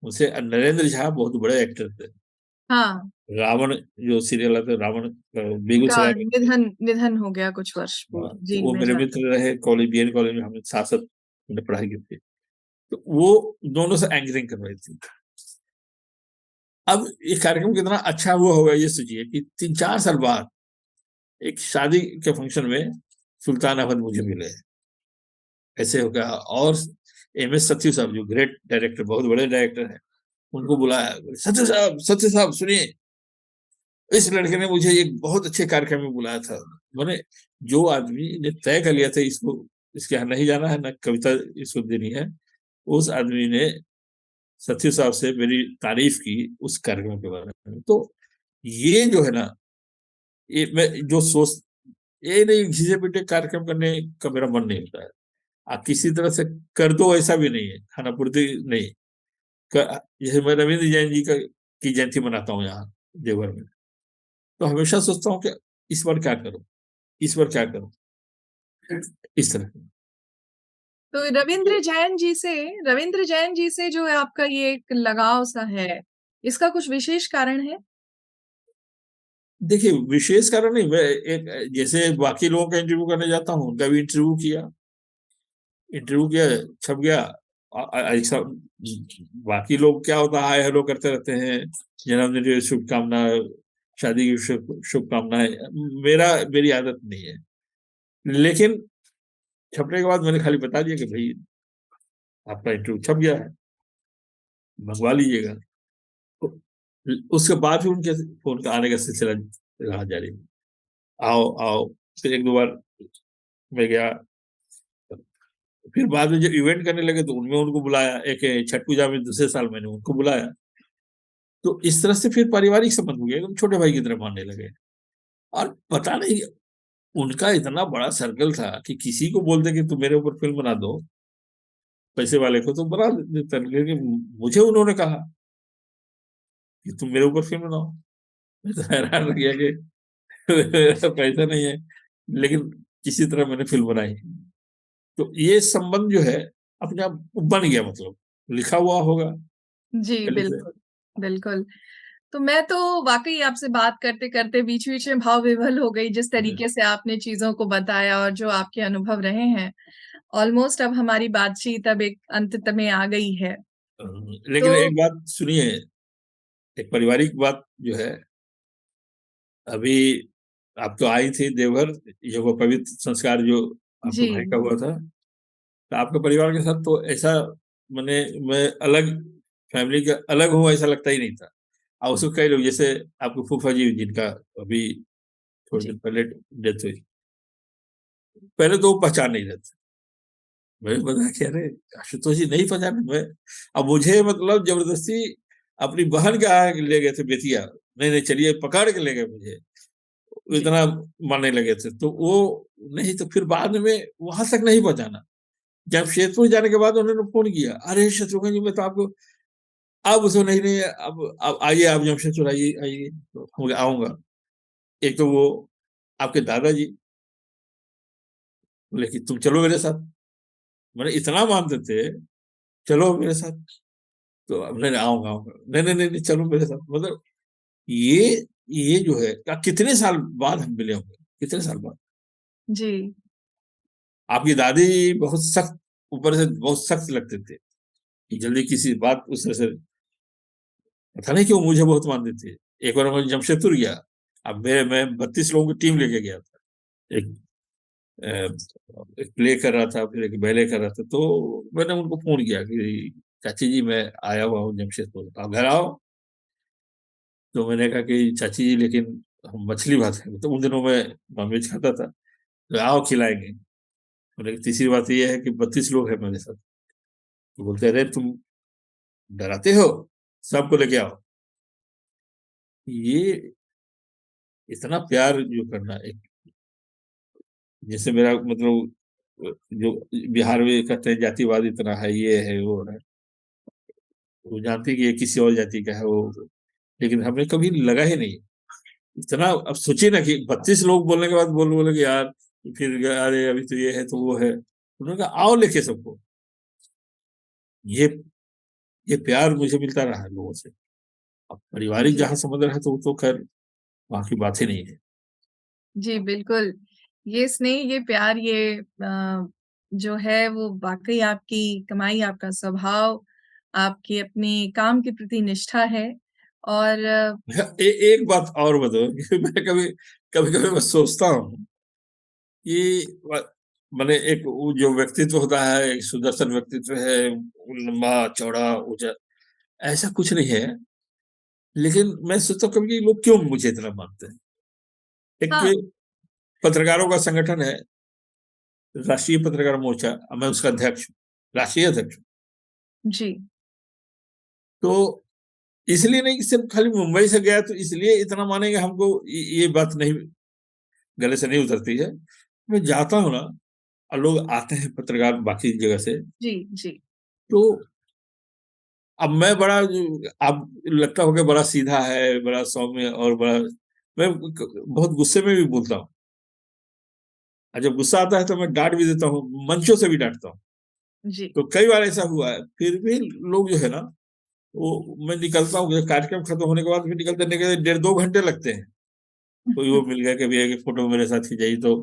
उनसे नरेंद्र झा बहुत बड़े एक्टर थे। हाँ। रावण जो सीरियल आता है, रावण उनका बेगूसराय में थे। निधन निधन हो गया कुछ वर्ष हाँ, पूर्व तो जी, वो मैं मेरे जानती मित्र रहे, कॉलेज बीएन कॉलेज में हमने साथ साथ हमने पढ़ाई की थी। तो वो दोनों से एंकरिंग कर रही थी। अब ये कार्यक्रम कितना अच्छा हुआ होगा, ये सोचिए कि 3-4 साल बाद एक शादी के फंक्शन में सुल्तान अहमद मुझे मिले। ऐसे हो गया। और एम एस सत्यू साहब जो ग्रेट डायरेक्टर, बहुत बड़े डायरेक्टर हैं, उनको बुलाया, सत्यू साहब, सत्यू साहब सुनिए, इस लड़के ने मुझे एक बहुत अच्छे कार्यक्रम में बुलाया था। मैंने, जो आदमी ने तय कर लिया था इसको, इसके यहाँ नहीं जाना है, ना कविता इसको देनी है, उस आदमी ने सत्यू साहब से मेरी तारीफ की उस कार्यक्रम के बारे में। तो ये जो है ना, ये मैं जो सोच, ये नहीं घिसे पिटे कार्यक्रम करने का मेरा मन नहीं होता है। आप किसी तरह से कर दो, ऐसा भी नहीं है, खाना पूर्ति नहीं जैसे मैं रविंद्र जैन जी का की जयंती मनाता हूँ यहाँ देवघर में, तो हमेशा सोचता हूँ कि इस बार क्या करूं, इस बार क्या करूं, इस तरह। तो रविंद्र जैन जी से जो है आपका ये एक लगाव सा है, इसका कुछ विशेष कारण है? देखिए, विशेष कारण नहीं, मैं एक जैसे बाकी लोगों का इंटरव्यू करने जाता हूँ, उनका भी इंटरव्यू किया, छप गया। ऐसा बाकी लोग क्या होता है, हाय हेलो करते रहते हैं, जन्मदिन की शुभकामना, शादी की शुभकामनाएं। मेरी आदत नहीं है। लेकिन छपने के बाद मैंने खाली बता दिया कि भाई, आपका इंटरव्यू छप गया है, मंगवा लीजिएगा। तो उसके बाद भी उनके फोन का आने का सिलसिला रहा जारी। आओ आओ, फिर 1-2 बार मैं गया। फिर बाद में जब इवेंट करने लगे तो उनमें उनको बुलाया, एक छठ पूजा में दूसरे साल मैंने उनको बुलाया। तो इस तरह से फिर पारिवारिक संबंध हो गया, एकदम छोटे भाई की तरह मानने लगे। और पता नहीं, उनका इतना बड़ा सर्कल था कि किसी को बोलते कि तुम मेरे ऊपर फिल्म बना दो, पैसे वाले को तो बना देता, लेकिन मुझे उन्होंने कहा कि तुम मेरे ऊपर फिल्म बनाओ। मैं तो हैरान रह गया कि ऐसा पैसा नहीं है, लेकिन किसी तरह मैंने फिल्म बनाई। तो ये संबंध जो है अपने आप बन गया, मतलब लिखा हुआ होगा जी, पहले से। बिल्कुल, बिल्कुल। तो मैं तो वाक़ई आपसे बात करते-करते बीच-बीच में भाव विभोर हो गई, जिस तरीके से आपने चीज़ों को बताया और जो आपके अनुभव रहे हैं। ऑलमोस्ट अब हमारी बातचीत अब एक अंत में आ गई है। लेकिन तो एक बात सुनिए, एक पारिवारिक बात जो है, अभी आप तो आई थी देवघर, ये वो पवित्र संस्कार जो आपके जी, भाई का हुआ था, तो आपके परिवार के साथ तो ऐसा, मैंने, मैं अलग फैमिली का अलग हूँ ऐसा लगता ही नहीं था। और उसको कई लोग, जैसे आपके फूफा जी जिनका अभी थोड़े जी, दिन पहले डेथ हुई, पहले तो वो पहचान नहीं रहे थे। मैं बता कि अरे आशुतोष जी नहीं पहचाने। मैं, अब मुझे मतलब जबरदस्ती अपनी बहन के यहाँ ले गए थे बेतिया, नहीं नहीं चलिए, पकड़ के ले गए मुझे, जी, इतना मानने लगे थे। तो वो नहीं, तो फिर बाद में वहां तक नहीं पहुंचाना। जमशेदपुर जाने के बाद उन्होंने फोन किया, अरे शत्रुघ्न जी, मैं तो आपको, अब उसको नहीं नहीं, अब आइए, आप जमशेदपुर आइए आइए, तो हम आऊंगा। एक तो वो आपके दादाजी बोले कि तुम चलो मेरे साथ, मैंने इतना मानते थे, चलो मेरे साथ। तो अब नहीं नहीं, आऊंगा आऊंगा, नहीं नहीं नहीं नहीं, चलो मेरे साथ। मतलब ये ये जो है, कितने साल बाद हम मिले होंगे, कितने साल बाद। जी, आपकी दादी बहुत सख्त, ऊपर से बहुत सख्त लगते थे कि जल्दी किसी बात उस तरह से, पता नहीं क्यों मुझे बहुत मानते थे। एक बार मैं जमशेदपुर गया, अब मैं 32 लोगों की टीम लेके गया था। एक एक प्ले कर रहा था, फिर एक बैले कर रहा था। तो मैंने उनको फोन किया कि चाची जी, मैं आया हुआ हूँ जमशेदपुर, आप घर आओ। तो मैंने कहा कि चाची जी, लेकिन हम मछली भात खाएंगे, तो उन दिनों में नॉनवेज खाता था, तो आओ खिलाएंगे। बोले तीसरी बात ये है कि 32 लोग हैं मेरे साथ। तो बोलते अरे तुम डराते हो, सबको लेके आओ। ये इतना प्यार जो करना, एक जैसे मेरा मतलब जो बिहार में कहते हैं जातिवाद इतना है, ये है वो है, वो जानती है कि ये किसी और जाति का है वो, लेकिन हमें कभी लगा ही नहीं इतना। अब सोचिए ना कि 32 लोग बोलने के बाद बोले कि यार, फिर अरे अभी तो ये है तो वो है, उन्होंने कहा आओ लेके सबको। ये ये प्यार मुझे मिलता रहा है लोगों से। अब पारिवारिक जी, जहां समझ रहे हैं तो वो तो खैर वहां की बात ही नहीं है। जी, बिल्कुल। ये स्नेह, ये प्यार, ये जो है वो वाक़ई आपकी कमाई, आपका स्वभाव, आपकी अपने काम के प्रति निष्ठा है। और एक बात और बताओ कि मैं कभी कभी कभी मैं सोचता हूँ कि मैंने एक वो जो व्यक्तित्व होता है, एक सुदर्शन व्यक्तित्व है, लंबा चौड़ा ऊंचा, ऐसा कुछ नहीं है। लेकिन मैं सोचता हूँ कभी कि लोग क्यों मुझे इतना मानते हैं। एक हाँ, पत्रकारों का संगठन है, राष्ट्रीय पत्रकार मोर्चा, मैं उसका अध्यक्ष हूँ, राष्ट्रीय अध्यक्ष हूँ। जी, तो इसलिए नहीं कि सिर्फ खाली मुंबई से गया तो इसलिए इतना मानेंगे हमको, ये बात नहीं, गले से नहीं उतरती है। मैं जाता हूँ ना, और लोग आते हैं पत्रकार बाकी जगह से, जी, जी। तो अब मैं बड़ा, आप लगता होगा बड़ा सीधा है, बड़ा सौम्य और बड़ा, मैं बहुत गुस्से में भी बोलता हूँ, और जब गुस्सा आता है तो मैं डांट भी देता हूँ, मंचों से भी डांटता हूँ। जी। तो कई बार ऐसा हुआ है, फिर भी लोग जो है ना, वो, मैं निकलता हूँ कार्यक्रम खत्म होने के बाद, फिर निकलते निकलते 1.5-2 घंटे लगते हैं। कोई वो मिल गया कभी कि फोटो मेरे साथ खिंचाई, तो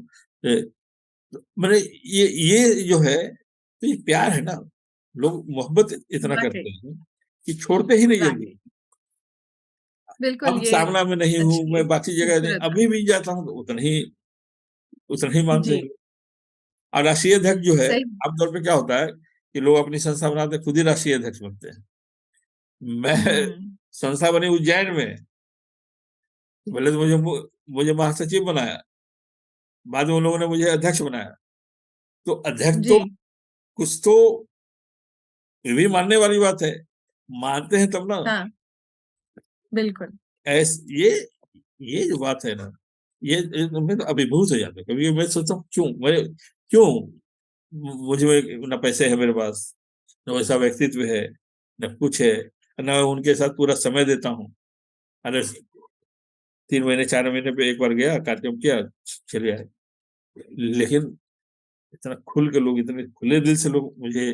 मैंने ये जो है, तो ये प्यार है ना, लोग मोहब्बत इतना वाक़ई, करते हैं कि छोड़ते ही नहीं जल्दी। वाक़ई। बिल्कुल, अब ये सामना में नहीं हूँ, सच की मैं बाकी जगह खूबसूरत बात। अभी भी जाता हूँ तो उतना ही मानते जी, हैं। और राष्ट्रीय अध्यक्ष जो है, सही। आमतौर पे क्या होता है कि लोग अपनी संस्था बनाते हैं, खुद ही राष्ट्रीय अध्यक्ष बनते हैं। मैं हुँ, संस्था बनी उज्जैन में, पहले तो मुझे महासचिव बनाया, बाद में उन लोगों ने मुझे अध्यक्ष बनाया। तो अध्यक्ष जी, तो कुछ तो, ये भी मानने वाली बात है, मानते हैं तब ना। हाँ, बिल्कुल। ऐस ये जो बात है ना, मैं तो अभिभूत हो जाता हूँ कभी। मैं सोचता हूँ क्यों मुझे में ना पैसे है मेरे पास, न वैसा व्यक्तित्व है, न कुछ है, न उनके साथ पूरा समय देता हूँ। अरे 3 महीने 4 महीने पे एक बार गया, कार्यक्रम किया, चले आए। लेकिन इतना खुल के लोग, इतने खुले दिल से लोग मुझे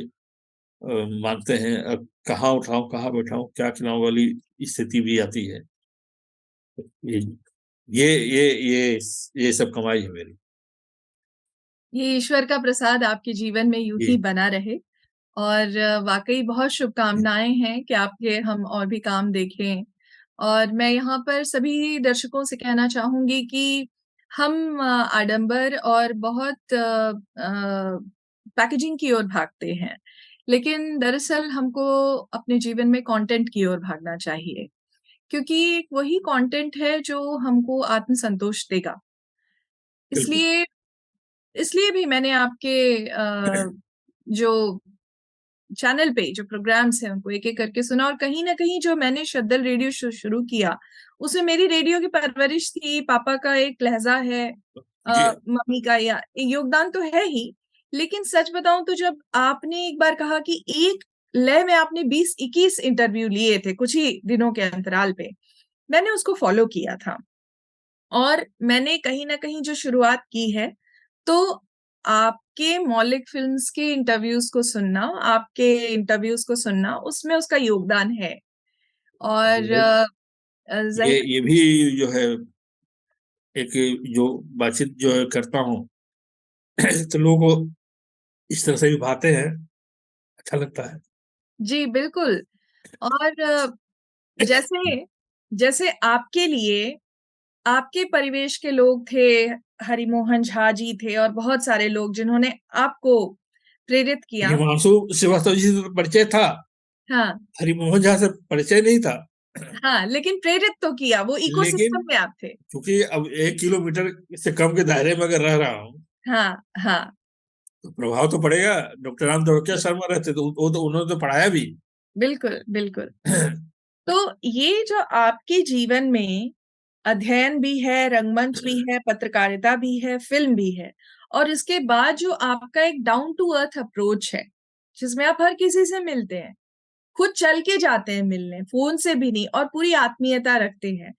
मानते हैं। अब कहाँ उठाऊं, कहाँ बैठाऊं, क्या खिलाऊं वाली स्थिति भी आती है। ये ये सब कमाई है मेरी। ये ईश्वर का प्रसाद आपके जीवन में यूँ ही ये बना रहे। और वाक़ई बहुत शुभकामनाएँ हैं कि आपके हम और भी काम देखें। और मैं यहाँ पर सभी दर्शकों से कहना चाहूँगी कि हम आडंबर और बहुत पैकेजिंग की ओर भागते हैं। लेकिन दरअसल हमको अपने जीवन में कंटेंट की ओर भागना चाहिए, क्योंकि एक वही कंटेंट है जो हमको आत्मसंतोष देगा। बिल्कुल। इसलिए इसलिए भी मैंने आपके जो चैनल पे जो प्रोग्राम्स हैं उनको एक-एक करके सुना, और कहीं न कहीं जो मैंने शद्दल रेडियो शुरू किया, उसमें मेरी रेडियो की परवरिश थी, पापा का एक लहज़ा है, जी हाँ। मम्मी का या योगदान तो है ही, लेकिन सच बताऊँ तो जब आपने एक बार कहा कि एक लय में आपने 20-21 इंटरव्यू लिए थे कुछ ही दिनों के अंतराल पे, मैंने उसको फ़ॉलो किया था। और मैंने कहीं न कहीं जो शुरुआत की है, तो आपके मौलिक फ़िल्म्स के इंटरव्यूज़ को सुनना, आपके इंटरव्यूज़ को सुनना, उसमें उसका योगदान है। और ये ज़ाहिर भी जो है, एक जो बातचीत जो है करता हूँ तो लोगों को इस तरह से भी भाते हैं, अच्छा लगता है। जी, बिल्कुल। और जैसे जैसे आपके लिए, आपके परिवेश के लोग थे, हरिमोहन झा जी थे और बहुत सारे लोग जिन्होंने आपको प्रेरित किया। हिमांशु श्रीवास्तव जी से तो परिचय था, हाँ, हरिमोहन झा से परिचय नहीं था। हाँ, लेकिन प्रेरित तो किया, वो लेकिन इकोसिस्टम में आप थे। क्योंकि अब 1 किलोमीटर से कम के दायरे में अगर रह रहा हूँ, हाँ, हाँ, तो प्रभाव तो पड़ेगा। डॉक्टर राम देवकिया शर्मा रहते तो वो तो उन्होंने तो पढ़ाया भी। बिल्कुल, बिल्कुल। तो ये जो आपके जीवन में अध्ययन भी है, रंगमंच भी है, पत्रकारिता भी है, फ़िल्म भी है, और इसके बाद जो आपका एक डाउन टू अर्थ अप्रोच है, जिसमें आप हर किसी से मिलते हैं, खुद चल के जाते हैं मिलने, फोन से भी नहीं, और पूरी आत्मीयता रखते हैं।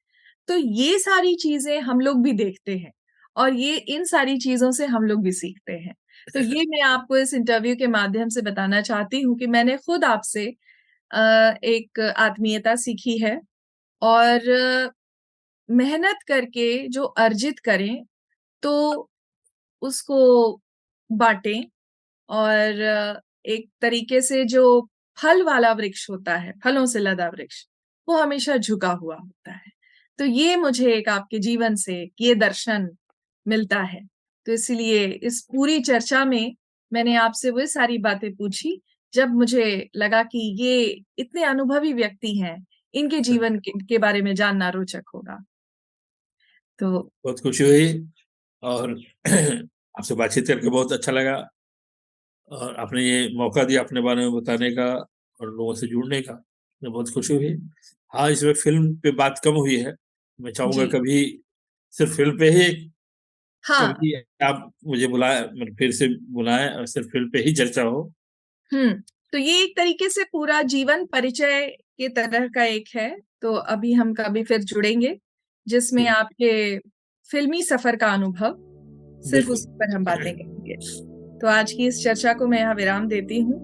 तो ये सारी चीजें हम लोग भी देखते हैं, और ये इन सारी चीजों से हम लोग भी सीखते हैं। तो ये मैं आपको इस इंटरव्यू के माध्यम से बताना चाहती हूँ कि मैंने खुद आपसे एक आत्मीयता सीखी है, और मेहनत करके जो अर्जित करें तो उसको बांटें, और एक तरीके से जो फल वाला वृक्ष होता है, फलों से लदा वृक्ष, वो हमेशा झुका हुआ होता है। तो ये मुझे एक आपके जीवन से ये दर्शन मिलता है। तो इसलिए इस पूरी चर्चा में मैंने आपसे वो सारी बातें पूछी, जब मुझे लगा कि ये इतने अनुभवी व्यक्ति हैं, इनके जीवन के बारे में जानना रोचक होगा। तो बहुत खुशी हुई, और आपसे बातचीत करके बहुत अच्छा लगा, और आपने ये मौका दिया अपने बारे में बताने का और लोगों से जुड़ने का, मुझे बहुत खुशी हुई। हाँ, इसमें फिल्म पे बात कम हुई है। मैं चाहूंगा जी, कभी सिर्फ फिल्म पे ही, हाँ, कभी आप मुझे बुलाए, मतलब फिर से बुलाएं और सिर्फ फिल्म पे ही चर्चा हो। हम्म। तो ये एक तरीके से पूरा जीवन परिचय के तरह का एक है। तो अभी हम कभी फिर जुड़ेंगे, जिसमें ठीक, आपके फिल्मी सफर का अनुभव, सिर्फ बिल्कुल। उसी पर हम बातें करेंगे। तो आज की इस चर्चा को मैं यहाँ विराम देती हूँ।